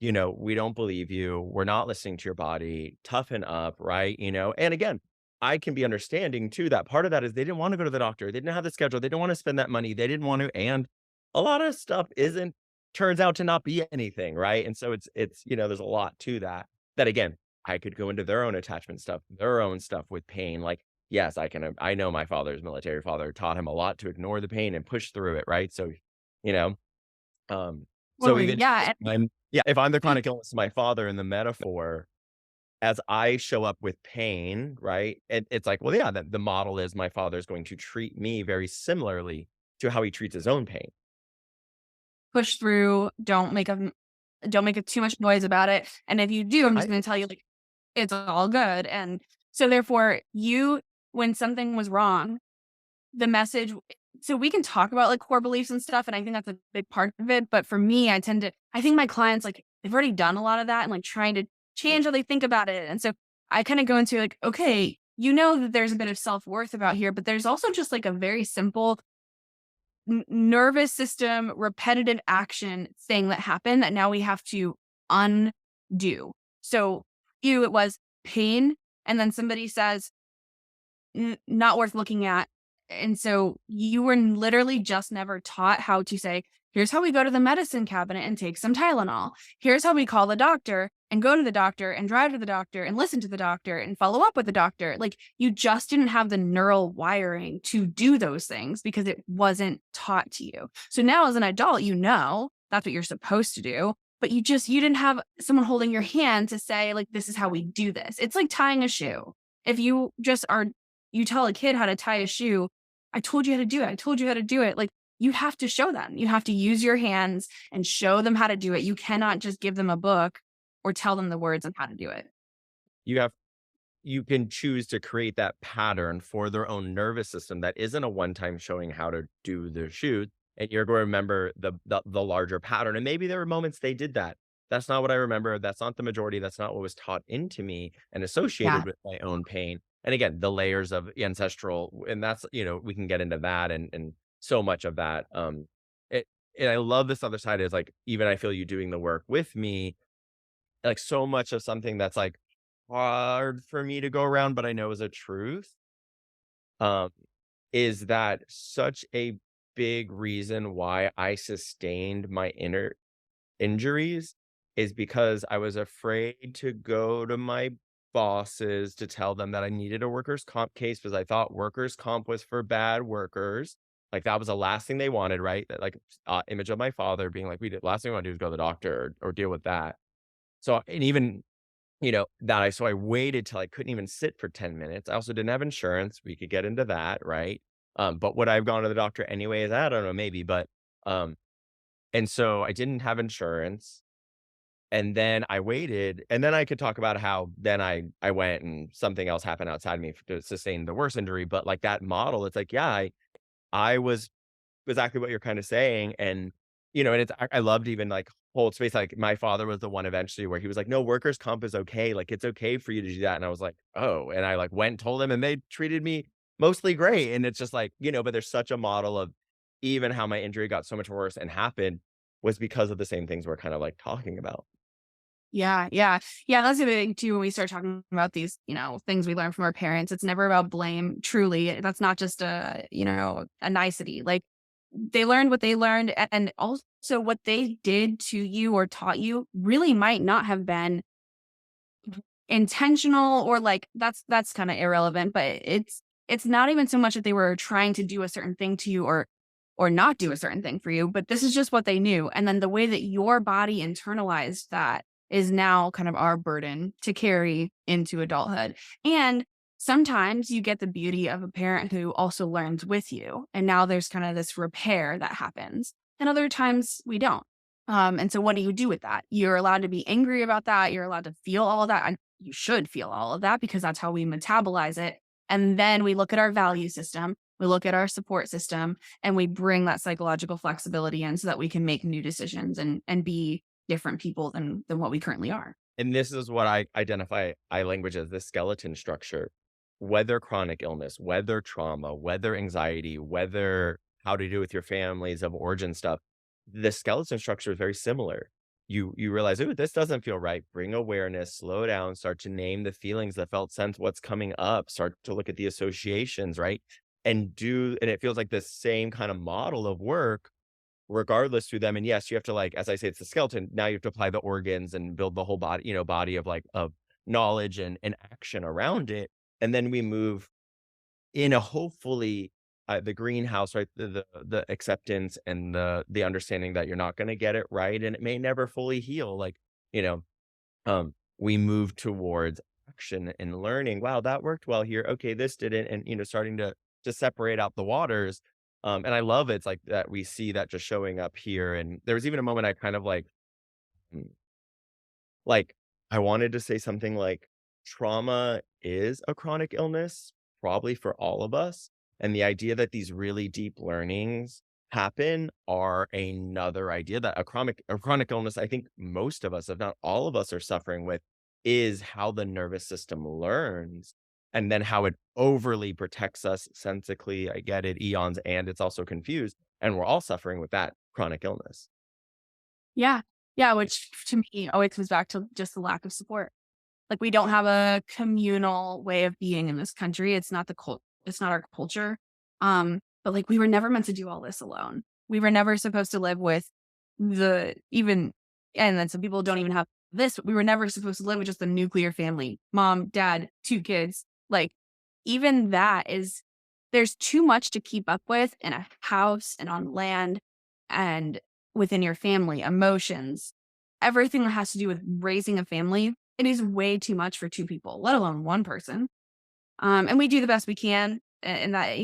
we don't believe you. We're not listening to your body. Toughen up, right? And again, I can be understanding too that part of that is they didn't want to go to the doctor. They didn't have the schedule. They didn't want to spend that money. They didn't want to. And a lot of stuff isn't, turns out to not be anything, right? And so there's a lot to that. That again, I could go into their own attachment stuff, their own stuff with pain. Like, yes, I know my father's military father taught him a lot to ignore the pain and push through it, right? So, you know, so Totally. even Yeah. if I'm the And chronic illness of my father in the metaphor, as I show up with pain, right? It's like, well, yeah, the model is my father's going to treat me very similarly to how he treats his own pain. push through. Don't make too much noise about it. And if you do, I'm just I going to tell you like it's all good. And so therefore, when something was wrong, the message. So we can talk about like core beliefs and stuff, and I think that's a big part of it. But for me, I think my clients like they've already done a lot of that and like trying to change how they think about it. And so I kind of go into like, okay, you know that there's a bit of self worth about here, but there's also just like a very simple nervous system repetitive action thing that happened that now we have to undo. So it was pain, and then somebody says not worth looking at. And so you were literally just never taught how to say, here's how we go to the medicine cabinet and take some Tylenol. Here's how we call the doctor and go to the doctor and drive to the doctor and listen to the doctor and follow up with the doctor. Like you just didn't have the neural wiring to do those things because it wasn't taught to you. So now as an adult, that's what you're supposed to do. But you didn't have someone holding your hand to say, like, this is how we do this. It's like tying a shoe. If you tell a kid how to tie a shoe, I told you how to do it. I told you how to do it. Like you have to show them. You have to use your hands and show them how to do it. You cannot just give them a book or tell them the words on how to do it. you have you can choose to create that pattern for their own nervous system that isn't a one-time showing how to do the shoot, and you're going to remember the larger pattern. And maybe there were moments they did that. That's not what I remember. That's not the majority. That's not what was taught into me and Yeah. associated with my own pain. And again, the layers of ancestral, and that's, we can get into that and so much of that. It, and I love this other side is like, even I feel you doing the work with me, like so much of something that's like hard for me to go around, but I know is a truth, um, is that such a big reason why I sustained my inner injuries is because I was afraid to go to my bosses to tell them that I needed a workers' comp case because I thought workers' comp was for bad workers. Like that was the last thing they wanted, right? That like image of my father being like, last thing we want to do is go to the doctor or deal with that. So, and even, so I waited till I couldn't even sit for 10 minutes. I also didn't have insurance. We could get into that, right? But would I have gone to the doctor anyways? I don't know, maybe, but, um, and so I didn't have insurance. And then I waited, and then I could talk about how then I went and something else happened outside of me to sustain the worst injury, but, like, that model, it's like, yeah, I was exactly what you're kinda saying, and, and I loved even, like, hold space, like, my father was the one eventually where he was like, "No, workers' comp is okay, like, it's okay for you to do that," and I was like, "Oh," and I, like, went and told him, and they treated me mostly great, and it's just like, but there's such a model of even how my injury got so much worse and happened was because of the same things we're kind of, like, talking about. Yeah, yeah. Yeah, that's the thing too when we start talking about these, things we learn from our parents. It's never about blame, truly. That's not just a nicety. Like they learned what they learned and also what they did to you or taught you really might not have been intentional or like that's kind of irrelevant, but it's not even so much that they were trying to do a certain thing to you or not do a certain thing for you, but this is just what they knew. And then the way that your body internalized that is now kind of our burden to carry into adulthood. And sometimes you get the beauty of a parent who also learns with you. And now there's kind of this repair that happens. And other times we don't. And so what do you do with that? You're allowed to be angry about that. You're allowed to feel all of that. And you should feel all of that because that's how we metabolize it. And then we look at our value system, we look at our support system, and we bring that psychological flexibility in so that we can make new decisions and be different people than what we currently are. And this is what I identify I language as the skeleton structure. Whether chronic illness, whether trauma, whether anxiety, whether how to do with your families of origin stuff, the skeleton structure is very similar. You realize, "Ooh, this doesn't feel right." Bring awareness, slow down, start to name the feelings that felt sense, what's coming up, start to look at the associations, right? And it feels like the same kind of model of work regardless through them. And yes, you have to like, as I say, it's the skeleton. Now you have to apply the organs and build the whole body, body of like of knowledge and action around it. And then we move in a hopefully the greenhouse, right? The acceptance and the understanding that you're not going to get it right, and it may never fully heal. Like you know, we move towards action and learning. Wow, that worked well here. Okay, this didn't, and starting to separate out the waters. And I love it's like that we see that just showing up here. And there was even a moment I kind of mm, like I wanted to say something like trauma is a chronic illness, probably for all of us. And the idea that these really deep learnings happen are another idea that a chronic illness, I think most of us, if not all of us, are suffering with is how the nervous system learns and then how it overly protects us sensically. I get it, eons, and it's also confused. And we're all suffering with that chronic illness. Yeah. Yeah. Which to me always comes back to just the lack of support. Like we don't have a communal way of being in this country. It's not our culture. But like we were never meant to do all this alone. We were never supposed to live with the even and then some people don't even have this, but we were never supposed to live with just a nuclear family. Mom, dad, 2 kids. Like even that is there's too much to keep up with in a house and on land and within your family, emotions, everything that has to do with raising a family. It is way too much for 2 people, let alone 1 person. And we do the best we can, and that,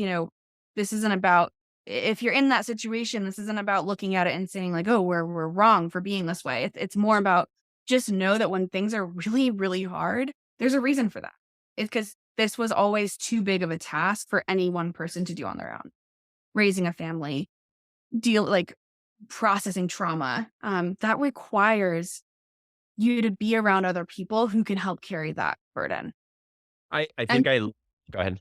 this isn't about if you're in that situation, this isn't about looking at it and saying like, "Oh, we're wrong for being this way." It's more about just know that when things are really, really hard, there's a reason for that. It's because this was always too big of a task for any one person to do on their own. Raising a family, like processing trauma, that requires you to be around other people who can help carry that burden. I And think I go ahead.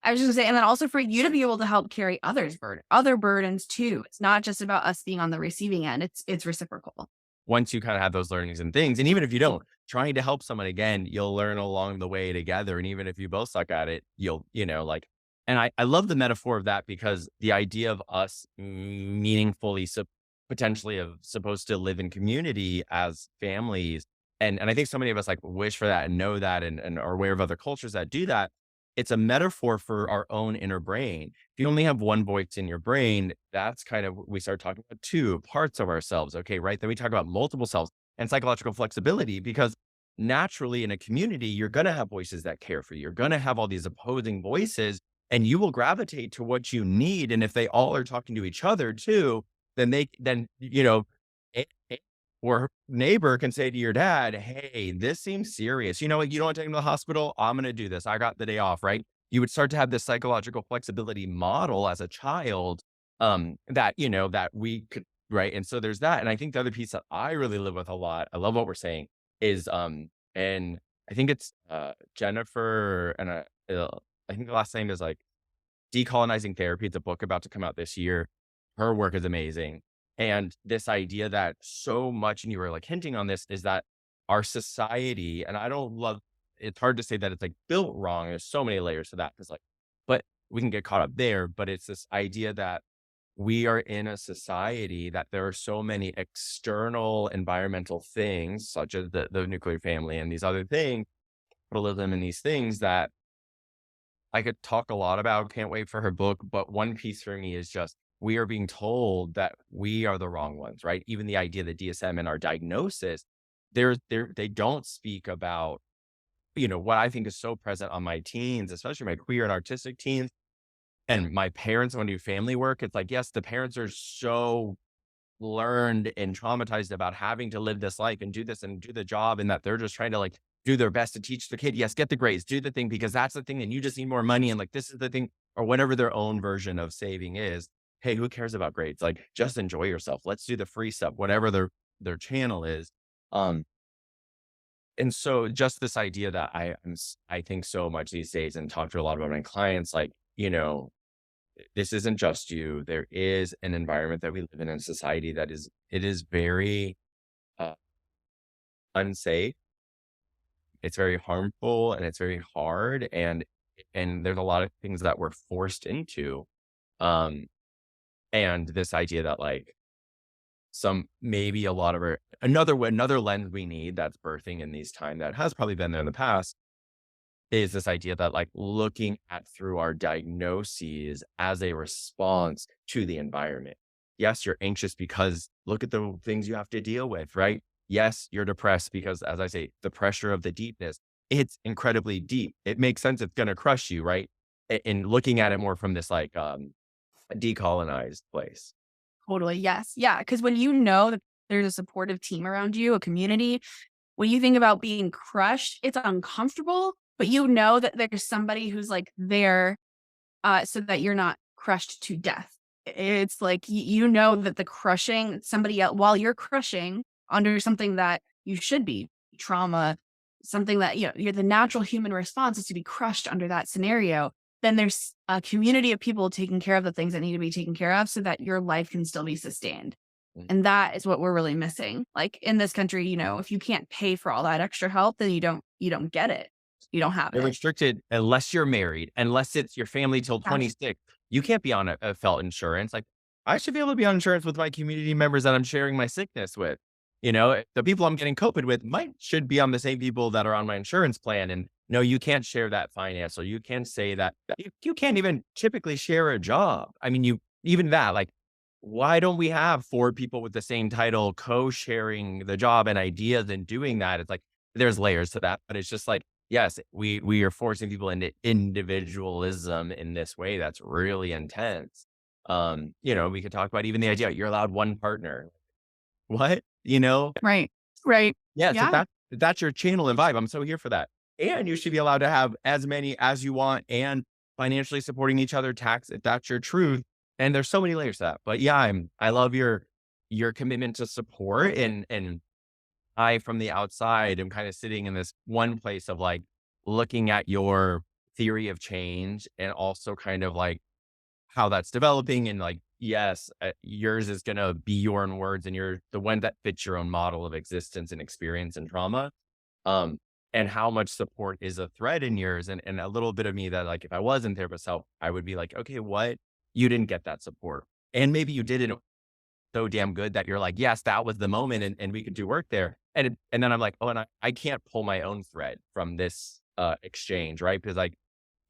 I was just gonna say, and then also for you to be able to help carry other burdens too. It's not just about us being on the receiving end. It's reciprocal. once you kind of have those learnings and things, and even if you don't, trying to help someone again, you'll learn along the way together. And even if you both suck at it, you'll, like, and I love the metaphor of that because the idea of us meaningfully, potentially of supposed to live in community as families. And I think so many of us like wish for that and know that and are aware of other cultures that do that. It's a metaphor for our own inner brain. If you only have one voice in your brain, that's kind of, we start talking about two parts of ourselves. Okay. Right. Then we talk about multiple selves and psychological flexibility because naturally in a community, you're going to have voices that care for you. You're going to have all these opposing voices and you will gravitate to what you need. And if they all are talking to each other too, then, or neighbor can say to your dad, "Hey, this seems serious. You know what? You don't want to take him to the hospital. I'm going to do this. I got the day off." Right? You would start to have this psychological flexibility model as a child, that that we could, right. And so there's that. And I think the other piece that I really live with a lot, I love what we're saying, is and I think it's Jennifer, and I think the last name is like Decolonizing Therapy. It's a book about to come out this year. Her work is amazing. And this idea that so much, and you were like hinting on this, is that our society, and I don't love, it's hard to say that it's like built wrong. There's so many layers to that. Cause like, but we can get caught up there. But it's this idea that we are in a society that there are so many external environmental things, such as the nuclear family and these other things, capitalism and these things that I could talk a lot about. Can't wait for her book. But one piece for me is just we are being told that we are the wrong ones, right? Even the idea that DSM and our diagnosis, they don't speak about, what I think is so present on my teens, especially my queer and artistic teens. And my parents want to do family work. It's like, yes, the parents are so learned and traumatized about having to live this life and do this and do the job, and that they're just trying to like do their best to teach the kid, yes, get the grades, do the thing because that's the thing, and you just need more money, and like this is the thing, or whatever their own version of saving is. Hey, who cares about grades? Like just enjoy yourself. Let's do the free stuff, whatever their channel is. Um, and so just this idea that I think so much these days and talk to a lot about my clients, like, this isn't just you. There is an environment that we live in society that it is very uh, unsafe. It's very harmful and it's very hard. And there's a lot of things that we're forced into. Um, and this idea that like maybe a lot of another lens we need that's birthing in these time that has probably been there in the past is this idea that like looking at through our diagnoses as a response to the environment. Yes, you're anxious because look at the things you have to deal with, right? Yes, you're depressed because, as I say, the pressure of the deepness, it's incredibly deep. It makes sense. It's going to crush you, right? And looking at it more from this like decolonized place. Totally. Yes. Yeah. Because when you know that there's a supportive team around you, a community, when you think about being crushed, it's uncomfortable, but you know that there's somebody who's like there so that you're not crushed to death. It's like you know that the crushing somebody else while you're crushing under something that you should be trauma, something that you're the natural human response is to be crushed under that scenario. Then there's a community of people taking care of the things that need to be taken care of so that your life can still be sustained. Mm. And that is what we're really missing. Like in this country, if you can't pay for all that extra help, then you don't get it. You don't have They're it. restricted unless you're married, unless it's your family till Yes. 26. You can't be on a felt insurance. Like, I should be able to be on insurance with my community members that I'm sharing my sickness with. The people I'm getting COVID with should be on the same people that are on my insurance plan. And no, you can't share that finance, or you can't say that. You can't even typically share a job. I mean, even that, like, why don't we have four people with the same title co-sharing the job and ideas and doing that? It's like there's layers to that, but it's just like, yes, we are forcing people into individualism in this way that's really intense. We could talk about even the idea you're allowed one partner. What? Right. Right. Yes, Yeah. if that's your channel and vibe, I'm so here for that. And you should be allowed to have as many as you want and financially supporting each other, tax if that's your truth. And there's so many layers to that. But yeah, I love your commitment to support, and I from the outside am kind of sitting in this one place of like looking at your theory of change and also kind of like how that's developing and like, yes, yours is going to be your own words and you're the one that fits your own model of existence and experience and trauma. Um, and how much support is a thread in yours. And a little bit of me that like, if I was in therapist help, I would be like, okay, what? You didn't get that support. And maybe you did it so damn good that you're like, yes, that was the moment and we could do work there. And then I'm like, oh, and I can't pull my own thread from this exchange, right? Because like,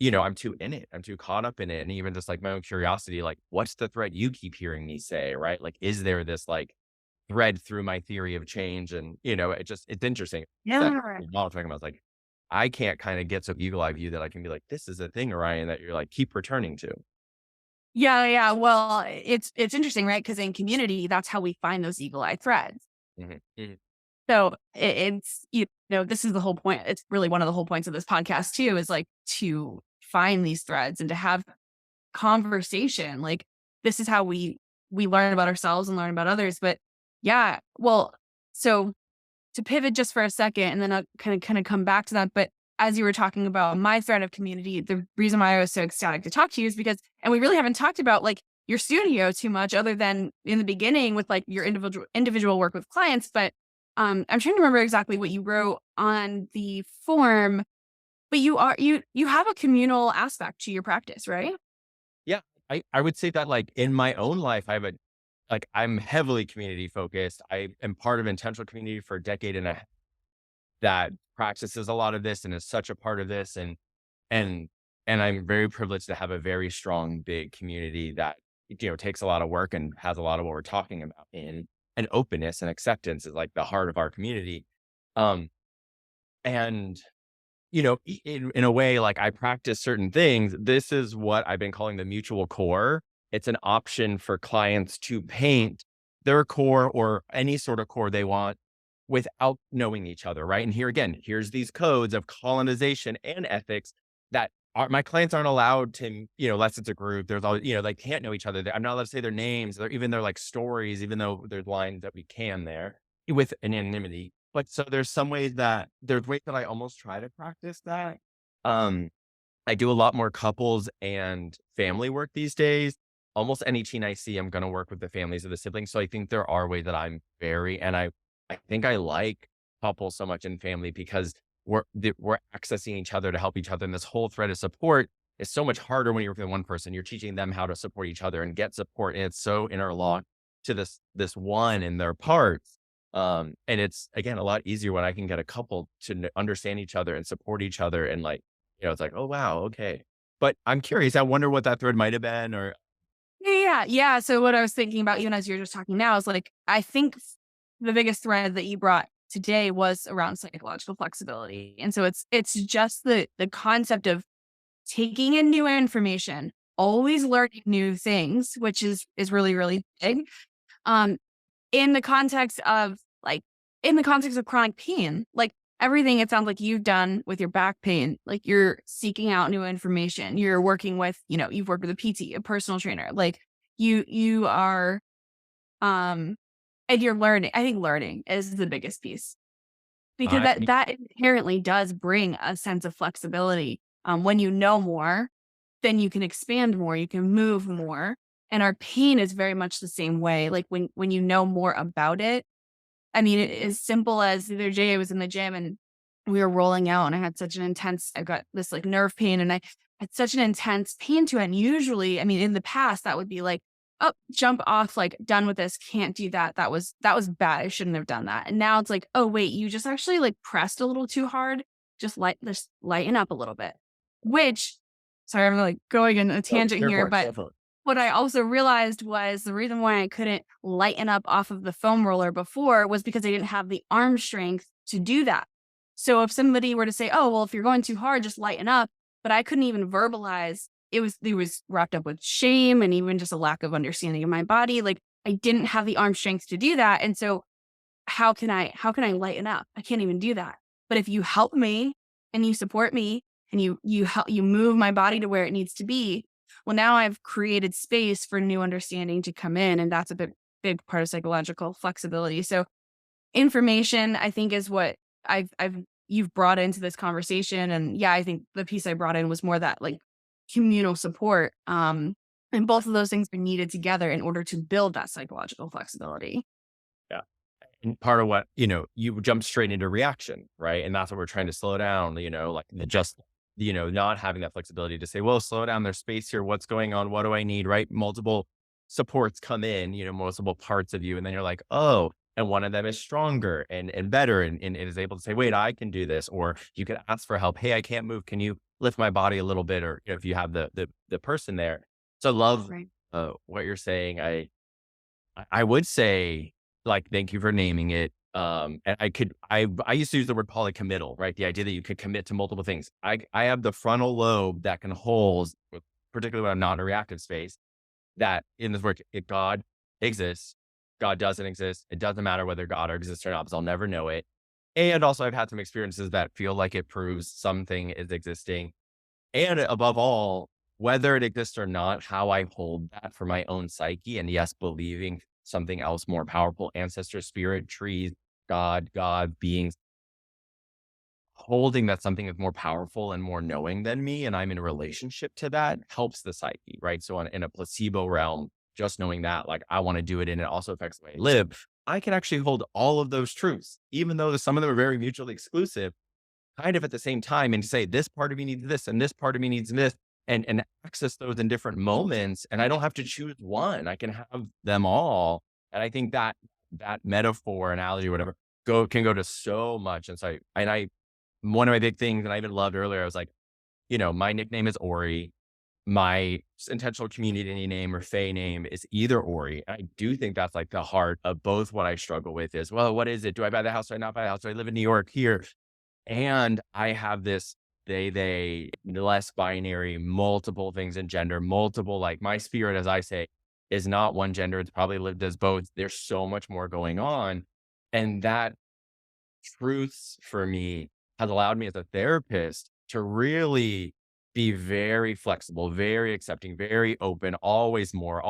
I'm too in it. I'm too caught up in it. And even just like my own curiosity, like, what's the thread you keep hearing me say, right? Like, is there this like thread through my theory of change? And, it's interesting. That Yeah. while talking about like, I can't kind of get so eagle eye view that I can be like, this is a thing, Orion, that you're like, keep returning to. Yeah, yeah. Well, it's interesting, right? Because in community, that's how we find those eagle eye threads. Hmm. Hmm. So it's, this is the whole point. It's really one of the whole points of this podcast too, is like to find these threads and to have conversation. Like this is how we learn about ourselves and learn about others. But yeah, well, so to pivot just for a second, and then I'll kind of come back to that. But as you were talking about my thread of community, the reason why I was so ecstatic to talk to you is because, and we really haven't talked about like your studio too much, other than in the beginning with like your individual work with clients. But I'm trying to remember exactly what you wrote on the form. But you have a communal aspect to your practice, right? Yeah. I would say that like in my own life, I'm heavily community focused. I am part of intentional community for a decade and a half that practices a lot of this and is such a part of this. And and I'm very privileged to have a very strong, big community that, takes a lot of work and has a lot of what we're talking about in and openness and acceptance is like the heart of our community. Um, and in a way, like I practice certain things. This is what I've been calling the mutual core. It's an option for clients to paint their core or any sort of core they want without knowing each other, right? And here again, here's these codes of colonization and ethics that my clients aren't allowed to, unless it's a group. There's always, they can't know each other. I'm not allowed to say their names, or even their like stories, even though there's lines that we can there with anonymity. But so there's ways that I almost try to practice that. Um, I do a lot more couples and family work these days. Almost any teen I see, I'm going to work with the families of the siblings. So I think there are ways that I think I like couples so much in family because we're accessing each other to help each other. And this whole thread of support is so much harder when you're with one person. You're teaching them how to support each other and get support. And it's so interlocked to this one in their parts. And it's again a lot easier when I can get a couple to understand each other and support each other. And like, it's like, oh wow, okay. But I'm curious. I wonder what that thread might have been, or Yeah, yeah. So what I was thinking about you and as you're just talking now is like, I think the biggest thread that you brought today was around psychological flexibility. And so it's just the concept of taking in new information, always learning new things, which is really, really big. Um, in the context of like in the context of chronic pain, like everything it sounds like you've done with your back pain, like you're seeking out new information. You're working with, you've worked with a PT, a personal trainer. Like you are and you're learning. I think learning is the biggest piece because I that inherently does bring a sense of flexibility. When you know more, then you can expand more, you can move more. And our pain is very much the same way. Like when you know more about it, I mean, as simple as the other day I was in the gym and we were rolling out and I got this like nerve pain and I had such an intense pain to it. And usually, I mean, in the past, that would be like, oh, jump off, like done with this, can't do that. That was bad. I shouldn't have done that. And now it's like, oh, wait, you just actually like pressed a little too hard. Just lighten up a little bit, which, sorry, I'm like going in a oh, tangent here here, for it, but here for it. what I also realized was the reason why I couldn't lighten up off of the foam roller before was because I didn't have the arm strength to do that. So if somebody were to say, "Oh, well, if you're going too hard, just lighten up," but I couldn't even verbalize. It was wrapped up with shame and even just a lack of understanding of my body. Like I didn't have the arm strength to do that. And so how can I lighten up? I can't even do that. But if you help me and you support me and you move my body to where it needs to be, well, now I've created space for new understanding to come in. And that's a big part of psychological flexibility. So information, I think, is what you've brought into this conversation. And yeah, I think the piece I brought in was more that like communal support. And both of those things are needed together in order to build that psychological flexibility. Yeah. And part of what, you jump straight into reaction, right? And that's what we're trying to slow down, like just, not having that flexibility to say, well, slow down, there's space here. What's going on? What do I need? Right. Multiple supports come in, multiple parts of you. And then you're like, oh, and one of them is stronger and better and is able to say, wait, I can do this. Or you could ask for help. Hey, I can't move. Can you lift my body a little bit? Or if you have the person there. So I love Right. what you're saying. I would say, like, thank you for naming it. And I used to use the word polycommittal, right? The idea that you could commit to multiple things. I have the frontal lobe that can hold, particularly when I'm not in a reactive space, that in this work, if God exists, God doesn't exist. It doesn't matter whether God exists or not, because I'll never know it. And also I've had some experiences that feel like it proves something is existing. And above all, whether it exists or not, how I hold that for my own psyche. And yes, believing something else more powerful, ancestor, spirit, trees, God, beings, holding that something is more powerful and more knowing than me. And I'm in a relationship to that helps the psyche, right? So in a placebo realm, just knowing that, like, I want to do it and it also affects the way I live, I can actually hold all of those truths, even though some of them are very mutually exclusive, kind of at the same time, and say, this part of me needs this and this part of me needs this, and access those in different moments. And I don't have to choose one. I can have them all. And I think that metaphor, analogy, whatever, can go to so much. And so I one of my big things, and I even loved earlier, I was like, my nickname is Ori. My intentional community name or Fae name is either Ori. I do think that's like the heart of both what I struggle with is, well, what is it? Do I buy the house? Do I not buy the house? Do I live in New York here? And I have this they less binary, multiple things in gender, multiple, like, my spirit, as I say, is not one gender. It's probably lived as both. There's so much more going on. And that truths for me has allowed me as a therapist to really be very flexible, very accepting, very open, always more,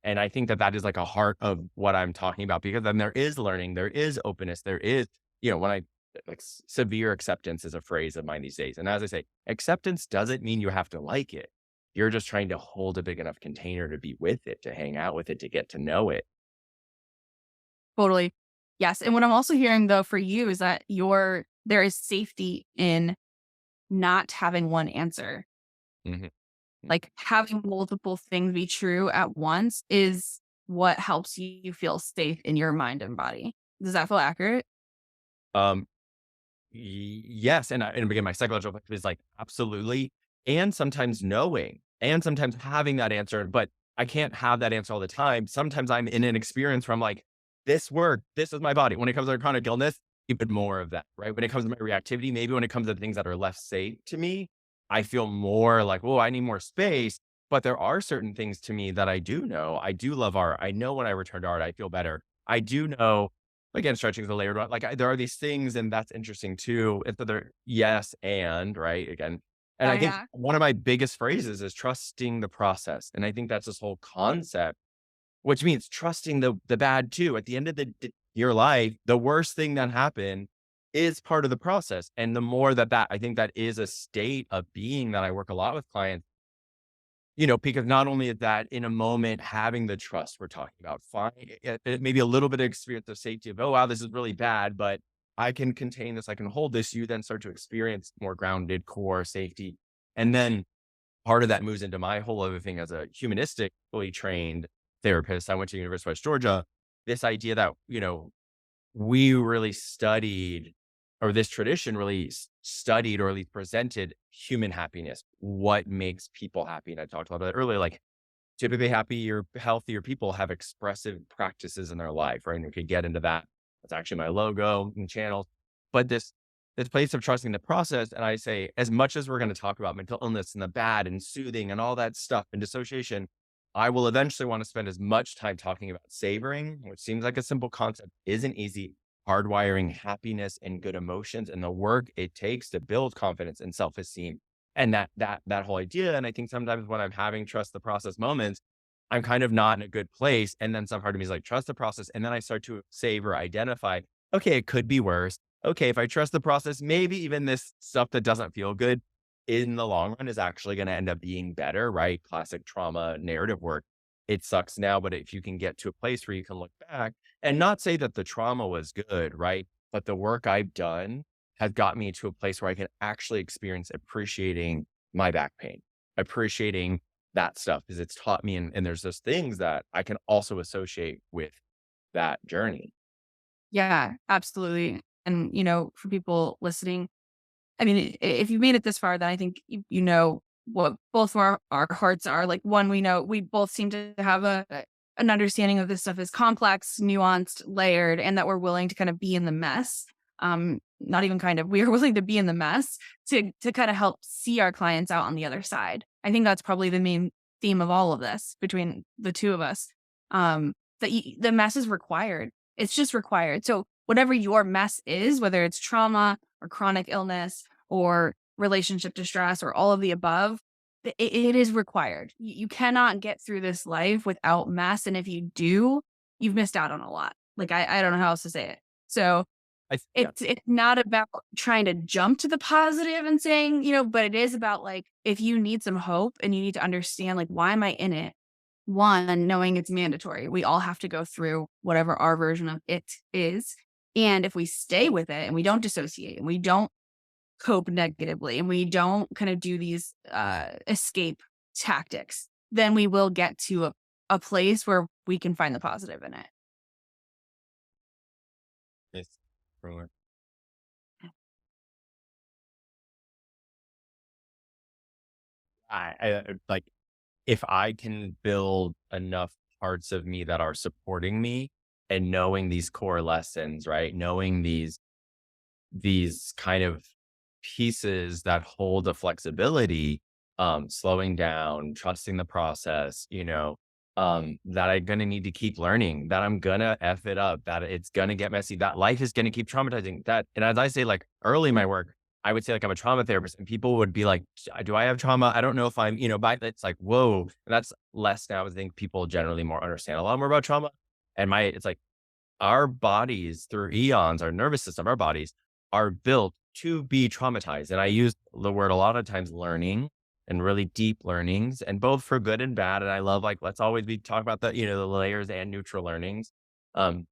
and I think that is like a heart of what I'm talking about, because then there is learning, there is openness, there is, when like severe acceptance is a phrase of mine these days. And as I say, acceptance doesn't mean you have to like it. You're just trying to hold a big enough container to be with it, to hang out with it, to get to know it. Totally. Yes. And what I'm also hearing though for you is that there is safety in not having one answer. Mhm. Like having multiple things be true at once is what helps you feel safe in your mind and body. Does that feel accurate? Um, yes, and again, my psychological perspective is like, absolutely, and sometimes knowing, and sometimes having that answer, but I can't have that answer all the time. Sometimes I'm in an experience where I'm like, this worked, this is my body. When it comes to chronic illness, even more of that, right? When it comes to my reactivity, maybe when it comes to things that are less safe to me, I feel more like, oh, I need more space. But there are certain things to me that I do know. I do love art. I know when I return to art, I feel better. I do know, again, stretching the layered one, like, there are these things, and that's interesting too. And so they're yes, and right again. And Oh, I think yeah. one of my biggest phrases is trusting the process. And I think that's this whole concept, which means trusting the bad too. At the end of your life, the worst thing that happened is part of the process. And the more that I think that is a state of being that I work a lot with clients, because not only is that in a moment having the trust we're talking about, fine, maybe a little bit of experience of safety of, oh, wow, this is really bad, but I can contain this, I can hold this. You then start to experience more grounded core safety. And then part of that moves into my whole other thing as a humanistically trained therapist. I went to University of West Georgia. This idea that, we really studied, or this tradition really studied, or at least presented human happiness. What makes people happy? And I talked about that earlier. Like, typically happy or healthier people have expressive practices in their life, right? And we could get into that. That's actually my logo and channel. But this place of trusting the process. And I say, as much as we're going to talk about mental illness and the bad and soothing and all that stuff and dissociation, I will eventually want to spend as much time talking about savoring, which seems like a simple concept, isn't easy, hardwiring happiness and good emotions and the work it takes to build confidence and self-esteem. And that whole idea. And I think sometimes when I'm having trust the process moments, I'm kind of not in a good place. And then some part of me is like, trust the process. And then I start to savor, identify, okay, it could be worse. Okay, if I trust the process, maybe even this stuff that doesn't feel good in the long run is actually going to end up being better, right? Classic trauma narrative work. It sucks now, but if you can get to a place where you can look back and not say that the trauma was good, right? But the work I've done has got me to a place where I can actually experience appreciating my back pain, appreciating that stuff because it's taught me. And there's those things that I can also associate with that journey. Yeah, absolutely. And, for people listening, I mean, if you made it this far, then I think you know what both of our hearts are. Like, one, we know we both seem to have an understanding of this stuff is complex, nuanced, layered, and that we're willing to kind of be in the mess. Not even kind of, we are willing to be in the mess to kind of help see our clients out on the other side. I think that's probably the main theme of all of this between the two of us. The mess is required. It's just required. So whatever your mess is, whether it's trauma or chronic illness or relationship distress or all of the above, it is required. You cannot get through this life without mess. And if you do, you've missed out on a lot. Like I don't know how else to say it. So Yeah. it's not about trying to jump to the positive and saying, but it is about like if you need some hope and you need to understand like why am I in it? One, knowing it's mandatory. We all have to go through whatever our version of it is. And if we stay with it and we don't dissociate and we don't cope negatively and we don't kind of do these escape tactics, then we will get to a place where we can find the positive in it. It's for like if I can build enough parts of me that are supporting me and knowing these core lessons, right? Knowing these kind of pieces that hold the flexibility, slowing down, trusting the process, that I'm gonna need to keep learning, that I'm gonna F it up, that it's gonna get messy, that life is gonna keep traumatizing that. And as I say, like early in my work, I would say like I'm a trauma therapist and people would be like, Do I have trauma? I don't know if I'm, but it's like, whoa. And that's less now. I think people generally more understand a lot more about trauma. And it's like our bodies through eons, our nervous system, our bodies are built to be traumatized. And I use the word a lot of times learning and really deep learnings and both for good and bad. And I love like, let's always be talk about the layers and neutral learnings. Um,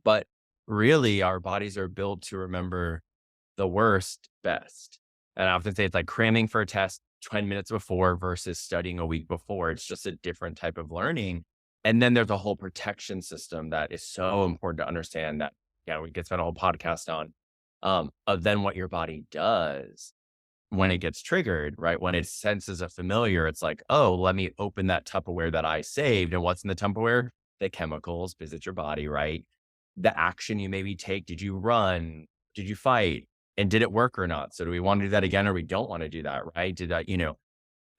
but really our bodies are built to remember the worst best. And I often say it's like cramming for a test 10 minutes before versus studying a week before. It's just a different type of learning. And then there's a whole protection system that is so important to understand that, we could spend a whole podcast on, of then what your body does when it gets triggered, right? When it senses a familiar, it's like, oh, let me open that Tupperware that I saved. And what's in the Tupperware? The chemicals visit your body, right? The action you maybe take. Did you run? Did you fight? And did it work or not? So do we want to do that again or we don't want to do that, right? Did that,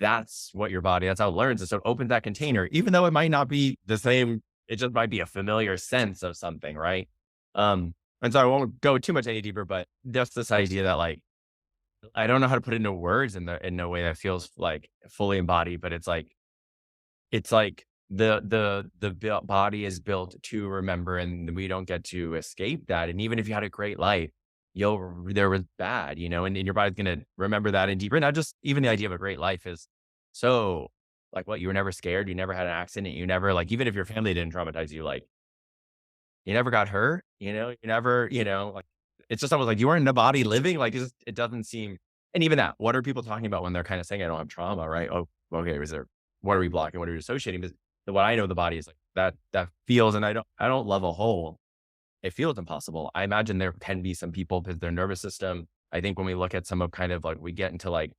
that's what your body, that's how it learns. And so it opens that container, even though it might not be the same, it just might be a familiar sense of something, right? And so I won't go too much any deeper, but just this idea that like, I don't know how to put it into words in a way that feels like fully embodied, but it's like body is built to remember and we don't get to escape that. And even if you had a great life, there was bad, and your body's going to remember that and deeper. Not just even the idea of a great life is so like what you were never scared. You never had an accident. You never like, even if your family didn't traumatize you, like you never got hurt, you never, like it's just almost like you weren't in the body living. Like it doesn't seem, and even that, what are people talking about when they're kind of saying, I don't have trauma, right? Oh, okay. What are we blocking? What are we associating? Because what I know the body is like that feels, and I don't love a hole. It feels impossible. I imagine there can be some people because their nervous system, I think when we look at some of kind of like, we get into like,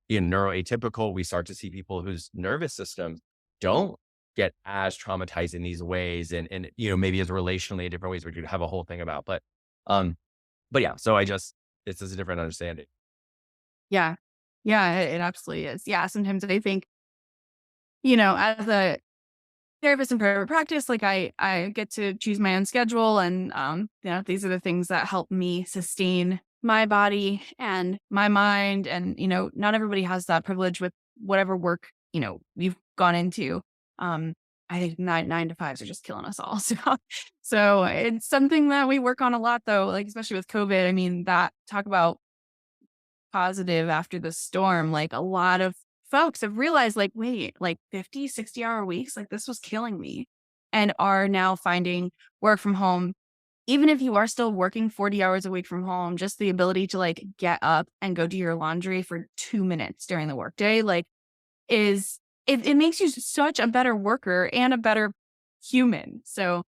neuroatypical, we start to see people whose nervous systems don't get as traumatized in these ways and maybe as relationally in different ways, we could have a whole thing about, um, but yeah, so this is a different understanding. Yeah. Yeah, it absolutely is. Yeah. Sometimes I think, as a therapist in private practice, like I get to choose my own schedule and these are the things that help me sustain my body and my mind. And, not everybody has that privilege with whatever work, we've gone into. Um, I think nine to fives are just killing us all. So it's something that we work on a lot though, like especially with COVID. I mean, that talk about positive after the storm. Like a lot of folks have realized like, wait, like 50, 60-hour weeks, like this was killing me and are now finding work from home. Even if you are still working 40 hours a week from home, just the ability to like get up and go do your laundry for 2 minutes during the workday, like is it makes you such a better worker and a better human. So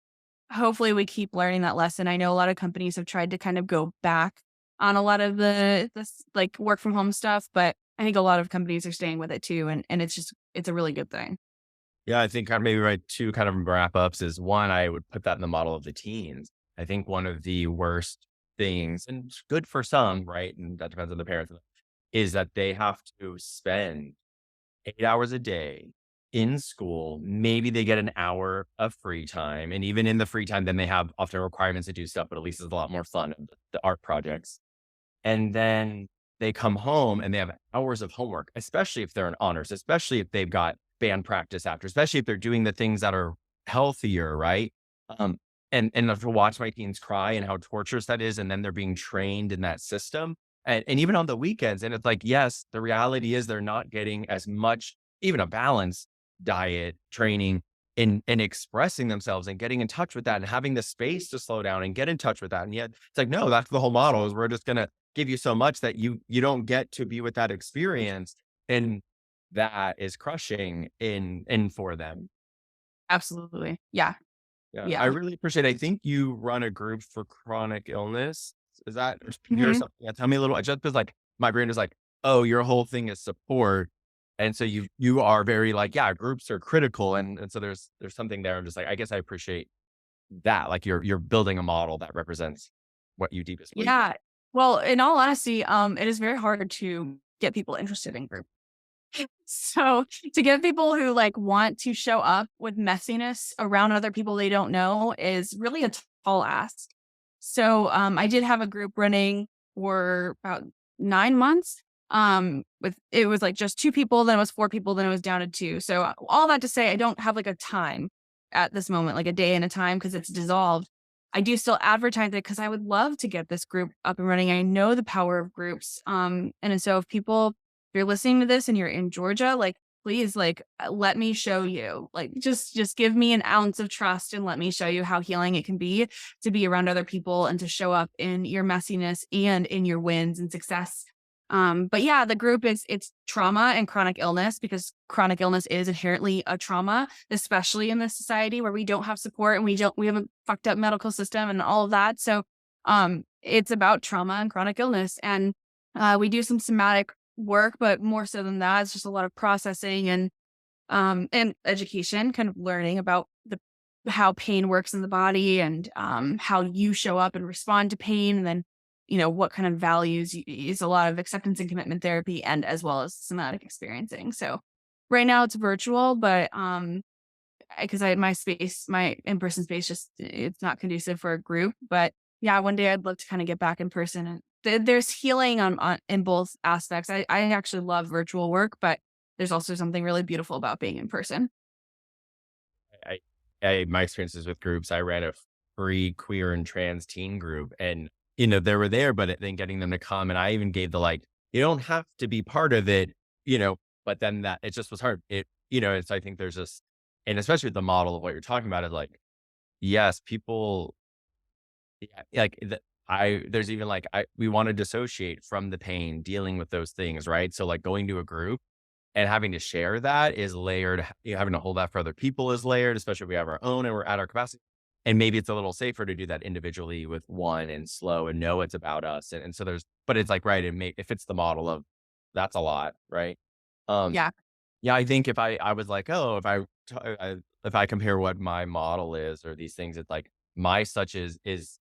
hopefully we keep learning that lesson. I know a lot of companies have tried to kind of go back on a lot of the this like work from home stuff, but I think a lot of companies are staying with it too. And it's a really good thing. Yeah, I think kind of maybe my two kind of wrap ups is one, I would put that in the model of the teens. I think one of the worst things, and it's good for some, right? And that depends on the parents, is that they have to spend 8 hours a day in school. Maybe they get an hour of free time. And even in the free time, then they have often requirements to do stuff, but at least it's a lot more fun, the art projects. And then they come home and they have hours of homework, especially if they're in honors, especially if they've got band practice after, especially if they're doing the things that are healthier, right? Um, and to watch my teens cry and how torturous that is, and then they're being trained in that system. And even on the weekends, and it's like, yes, the reality is they're not getting as much, even a balanced diet, training, in expressing themselves and getting in touch with that and having the space to slow down and get in touch with that. And yet it's like, no, that's the whole model is we're just gonna give you so much that you don't get to be with that experience. And that is crushing in for them. Absolutely. Yeah. Yeah. I Yeah. really appreciate it. I think you run a group for chronic illness. Is that or hear Mhm. something? Yeah, tell me a little just because like my brain is like, oh, your whole thing is support. And so you are very like, yeah, groups are critical. And so there's something there. I'm just like, I guess I appreciate that. Like you're building a model that represents what you deepest believe in. Yeah. Well, in all honesty, it is very hard to get people interested in group. So to get people who like want to show up with messiness around other people they don't know is really a tall ask. So I did have a group running for about 9 months. With it was like just two people, then it was four people, then it was down to two. So all that to say, I don't have like a time at this moment, like a day and a time because it's dissolved. I do still advertise it because I would love to get this group up and running. I know the power of groups. And so if people if you're listening to this and you're in Georgia, like, please, like, let me show you. Like, just give me an ounce of trust and let me show you how healing it can be to be around other people and to show up in your messiness and in your wins and success. But yeah, the group is it's trauma and chronic illness because chronic illness is inherently a trauma, especially in this society where we don't have support and we have a fucked up medical system and all of that. So it's about trauma and chronic illness. And we do some somatic work, but more so than that, it's just a lot of processing and education, kind of learning about the how pain works in the body and how you show up and respond to pain, and then what kind of values is a lot of acceptance and commitment therapy, and as well as somatic experiencing. So right now it's virtual, but because I my space, my in person space, just it's not conducive for a group. But yeah, one day I'd love to kind of get back in person and there's healing on in both aspects. I actually love virtual work, but there's also something really beautiful about being in person. I, my experiences with groups, I ran a free queer and trans teen group and, they were there, but then getting them to come and I even gave the like, you don't have to be part of it, but then that it just was hard. It's, I think there's just, and especially with the model of what you're talking about is like, yes, people, yeah, like there's even like, we want to dissociate from the pain dealing with those things. Right. So like going to a group and having to share that is layered. Having to hold that for other people is layered, especially if we have our own and we're at our capacity. And maybe it's a little safer to do that individually with one and slow and know it's about us. And so but it's like, right. It fits the model of that's a lot. Right. Um, Yeah. yeah, I think if I was like, oh, if I compare what my model is or these things, it's like my such is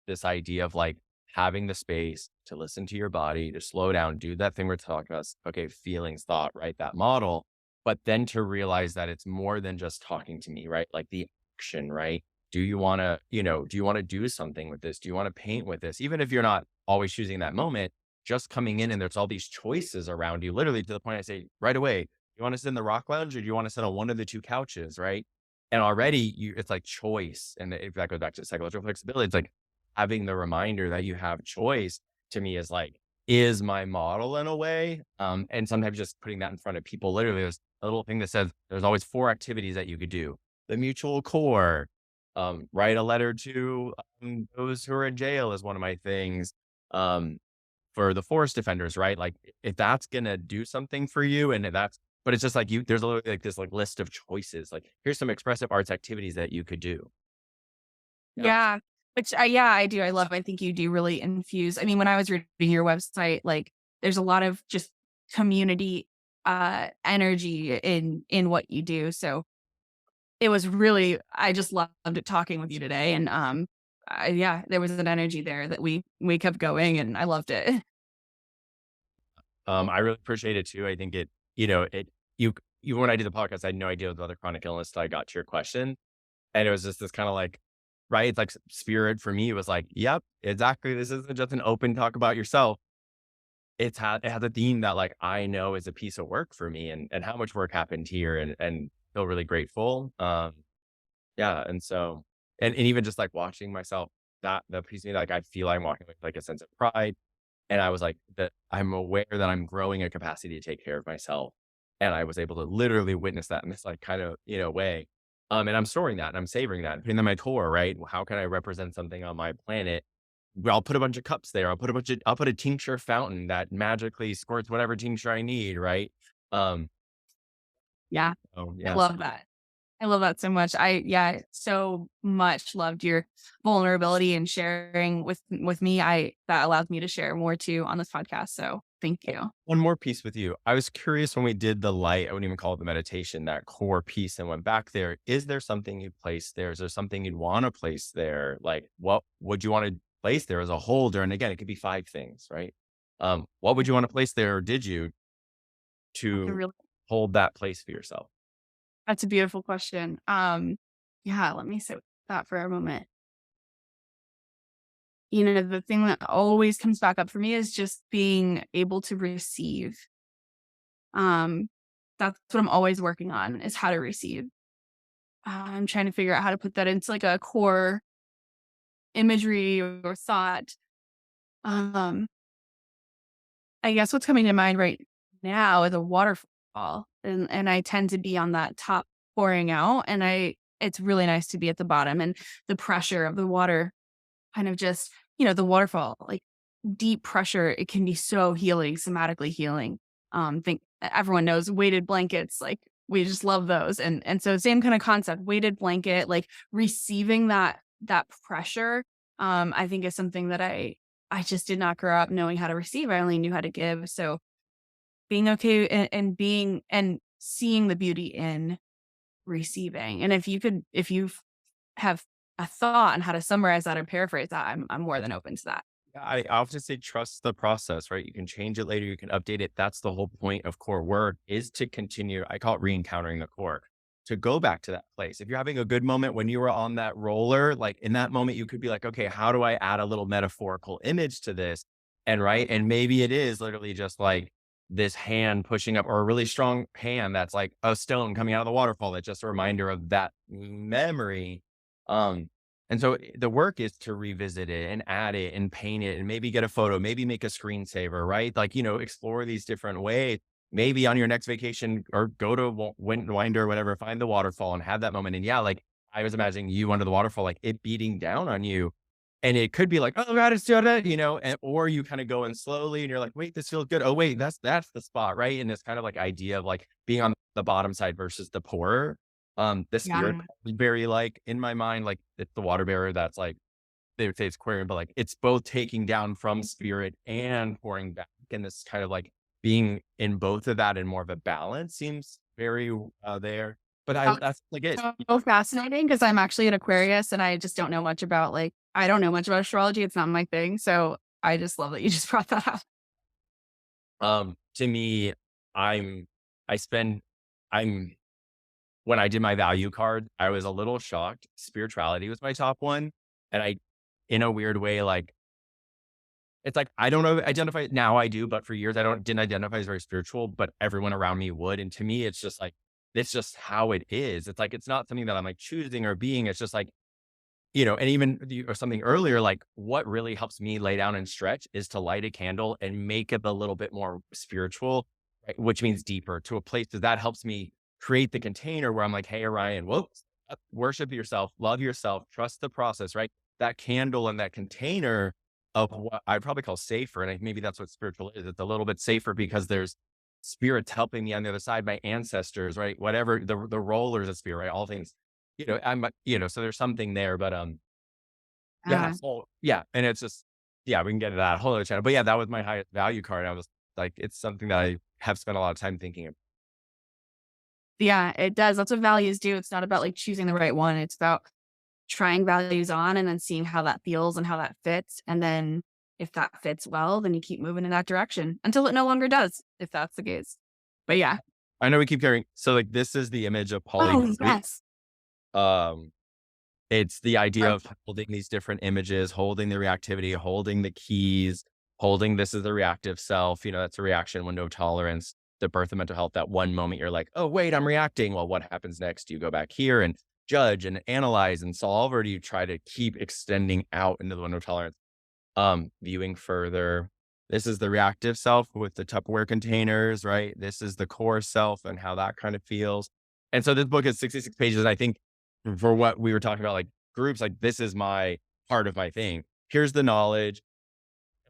this idea of like having the space to listen to your body, to slow down, do that thing we're talking about. Okay, feelings, thought, right? That model, but then to realize that it's more than just talking to me, right? Like the action, right? Do you want to do something with this? Do you want to paint with this? Even if you're not always choosing that moment, just coming in and there's all these choices around you, literally to the point I say right away, you want to sit in the rock lounge or do you want to sit on one of the two couches, right? And already it's like choice. And if that goes back to psychological flexibility, it's like having the reminder that you have choice to me is like is my model in a way. And sometimes just putting that in front of people, literally, there's a little thing that says there's always 4 activities that you could do. The mutual core, write a letter to those who are in jail is one of my things. Um, for the forest defenders, right? Like if that's gonna do something for you, and if that's, but it's just like there's a little like this like list of choices. Like here's some expressive arts activities that you could do. Yeah. Yeah, which I do, I think you do really infuse I mean, when I was reading your website, like, there's a lot of just community, energy in what you do, so it was really I just loved it talking with you today, and, yeah, there was an energy there that we kept going, and I loved it. I really appreciate it too. I think it, you know, it you even when I did the podcast, I had no idea the other chronic illness till I got to your question. And it was just this kind of like, right? It's like spirit for me was like, yep, exactly. This isn't just an open talk about yourself. It has a theme that like I know is a piece of work for me, and how much work happened here, and feel really grateful. Yeah. And so and even just like watching myself, that the piece of me, like I feel I'm walking with like a sense of pride. And I was like, that I'm aware that I'm growing a capacity to take care of myself. And I was able to literally witness that in this like kind of, way. And I'm storing that and I'm savoring that, putting them in my tour, right? How can I represent something on my planet? Well, I'll put a bunch of cups there. I'll put a tincture fountain that magically squirts whatever tincture I need, right? Um, Yeah, oh I yeah. love that. I love that so much. So much loved your vulnerability and sharing with me. That allows me to share more too on this podcast. So thank you. One more piece with you. I was curious when we did the light, I wouldn't even call it the meditation, that core piece and went back there. Is there something you'd place there? Is there something you'd want to place there? Like what would you want to place there as a holder? And again, it could be 5 things, right? What would you want to place there, or did you, That's a to real hold that place for yourself? that's a beautiful question. Yeah, let me sit with that for a moment. The thing that always comes back up for me is just being able to receive. Um, that's what I'm always working on is how to receive. I'm trying to figure out how to put that into like a core imagery or thought. Um, I guess what's coming to mind right now is a waterfall, and I tend to be on that top pouring out, and it's really nice to be at the bottom, and the pressure of the water kind of just the waterfall, like, deep pressure, it can be so healing, somatically healing. Think everyone knows weighted blankets, like, we just love those, and so same kinda concept, weighted blanket, like, receiving that pressure, I think is something that I just did not grow up knowing how to receive, I only knew how to give, so being okay and being and seeing the beauty in receiving, and if you have a thought on how to summarize that or paraphrase that, I'm more than open to that. Yeah, I often say trust the process, right? You can change it later, you can update it. That's the whole point of core work, is to continue. I call it re-encountering the core, to go back to that place. If you're having a good moment when you were on that roller, like in that moment, you could be like, okay, how do I add a little metaphorical image to this? And right. And maybe it is literally just like this hand pushing up, or a really strong hand that's like a stone coming out of the waterfall. That's just a reminder of that memory. Um, and so the work is to revisit it and add it and paint it and maybe get a photo, maybe make a screensaver, right? Like, explore these different ways. Maybe on your next vacation, or go to Winder or whatever, find the waterfall and have that moment. And yeah, like I was imagining you under the waterfall, like it beating down on you. And it could be like, oh God, it's doing it, or you kind of go in slowly and you're like, wait, this feels good. Oh, wait, that's the spot, right? And this kind of like idea of like being on the bottom side versus the poorer. The spirit Yeah. is very like in my mind, like it's the water bearer that's like they would say it's aquarium, but like it's both taking down from spirit and pouring back. And this kind of like being in both of that and more of a balance seems very there. But Oh, that's like it. so fascinating because 'cause I'm actually an Aquarius and I just don't know much about, like I don't know much about astrology, it's not my thing, so I just love that you just brought that up. To me, I'm I spend I'm when I did my value card, I was a little shocked. Spirituality was my top one. And in a weird way, like, it's like, I don't know, identify now I do, but for years didn't identify as very spiritual, but everyone around me would. And to me, it's just like, it's just how it is. It's like, it's not something that I'm like choosing or being. It's just like, and even or something earlier, like what really helps me lay down and stretch is to light a candle and make it a little bit more spiritual, right? Which means deeper to a place that helps me create the container where I'm like, hey, Orion, whoa, worship yourself, love yourself, trust the process, right? That candle and that container of what I'd probably call safer. And maybe that's what spiritual is. It's a little bit safer because there's spirits helping me on the other side, my ancestors, right? Whatever the rollers of spirit, right? All things, so there's something there, but, yeah, Uh, so yeah, and it's just yeah, we can get to that whole other channel, but yeah, that was my highest value card. I was like, it's something that I have spent a lot of time thinking of. yeah, it does. That's what values do. It's not about like choosing the right one. It's about trying values on and then seeing how that feels and how that fits. And then if that fits well, then you keep moving in that direction until it no longer does, if that's the case. But yeah. I know we keep carrying so, like, this is the image of Oh, polygon. yes. Um, it's the idea Or of holding these different images, holding the reactivity, holding the keys, holding this is the reactive self, that's a reaction window of tolerance, the birth of mental health. That one moment you're like, oh, wait, I'm reacting. Well, what happens next? Do you go back here and judge and analyze and solve, or do you try to keep extending out into the window of tolerance? Viewing further. This is the reactive self with the Tupperware containers, right? This is the core self and how that kind of feels. And so this book is 66 pages. And I think for what we were talking about, like groups, like this is my part of my thing. Here's the knowledge.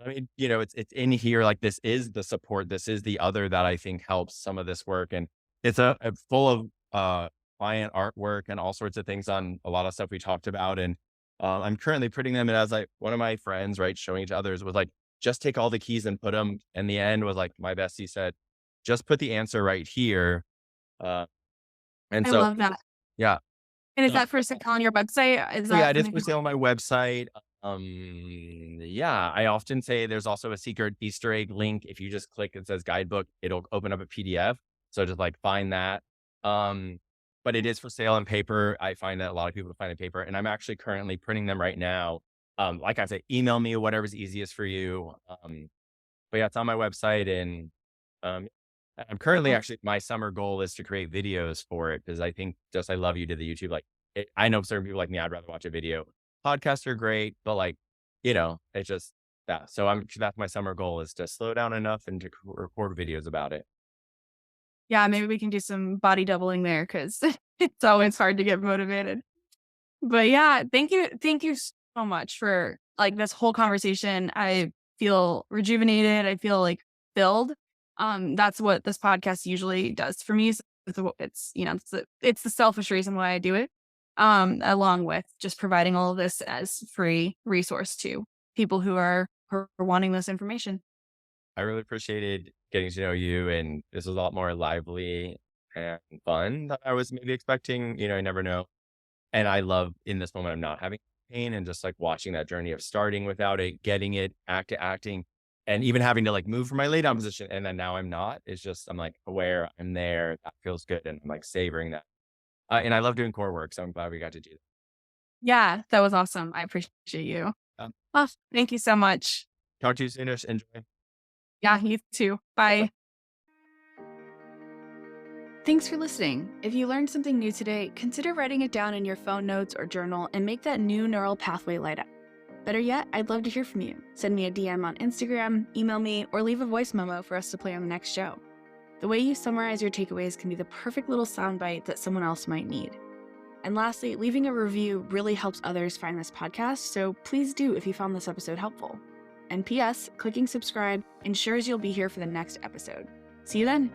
I mean, it's in here. Like this is the support. This is the other that I think helps some of this work. And it's a full of client artwork and all sorts of things on a lot of stuff we talked about. And I'm currently putting them in as like one of my friends, right, showing each others was like, just take all the keys and put them. And the end was like my bestie said, just put the answer right here. Uh, and I so, love that. yeah. And is So, that for sale on your website? Is oh, yeah, that it is something for people sale on my website. Yeah, I often say there's also a secret Easter egg link. If you just click, it says guidebook, it'll open up a PDF. So just like find that. Um, but it is for sale on paper. I find that a lot of people find it paper, and I'm actually currently printing them right now. Like I said, email me whatever's easiest for you. But yeah, it's on my website, and um, I'm currently actually my summer goal is to create videos for it because I think just I love you to the YouTube. Like I know certain people like me, I'd rather watch a video. Podcasts are great, but like it's just yeah. So that's my summer goal is to slow down enough and to record videos about it. Yeah, maybe we can do some body doubling there because it's always hard to get motivated. But yeah, thank you so much for like this whole conversation. I feel rejuvenated. I feel like filled. That's what this podcast usually does for me. So it's the selfish reason why I do it. Along with just providing all of this as free resource to people who are wanting this information. I really appreciated getting to know you, and this was a lot more lively and fun than I was maybe expecting. I never know. And I love in this moment of not having pain and just like watching that journey of starting without it, getting it, acting, and even having to like move from my lay down position. And then now I'm not. It's just, I'm like aware, I'm there. That feels good. And I'm like savoring that. And I love doing core work. So I'm glad we got to do Yeah, that was awesome. I appreciate you. that. Well, thank you so much. Talk to you soon. Enjoy. Yeah, you too. Bye. Thanks for listening. If you learned something new today, consider writing it down in your phone notes or journal and make that new neural pathway light up. Better yet, I'd love to hear from you. Send me a DM on Instagram, email me, or leave a voice memo for us to play on the next show. The way you summarize your takeaways can be the perfect little soundbite that someone else might need. And lastly, leaving a review really helps others find this podcast, so please do if you found this episode helpful. And P.S., clicking subscribe ensures you'll be here for the next episode. See you then.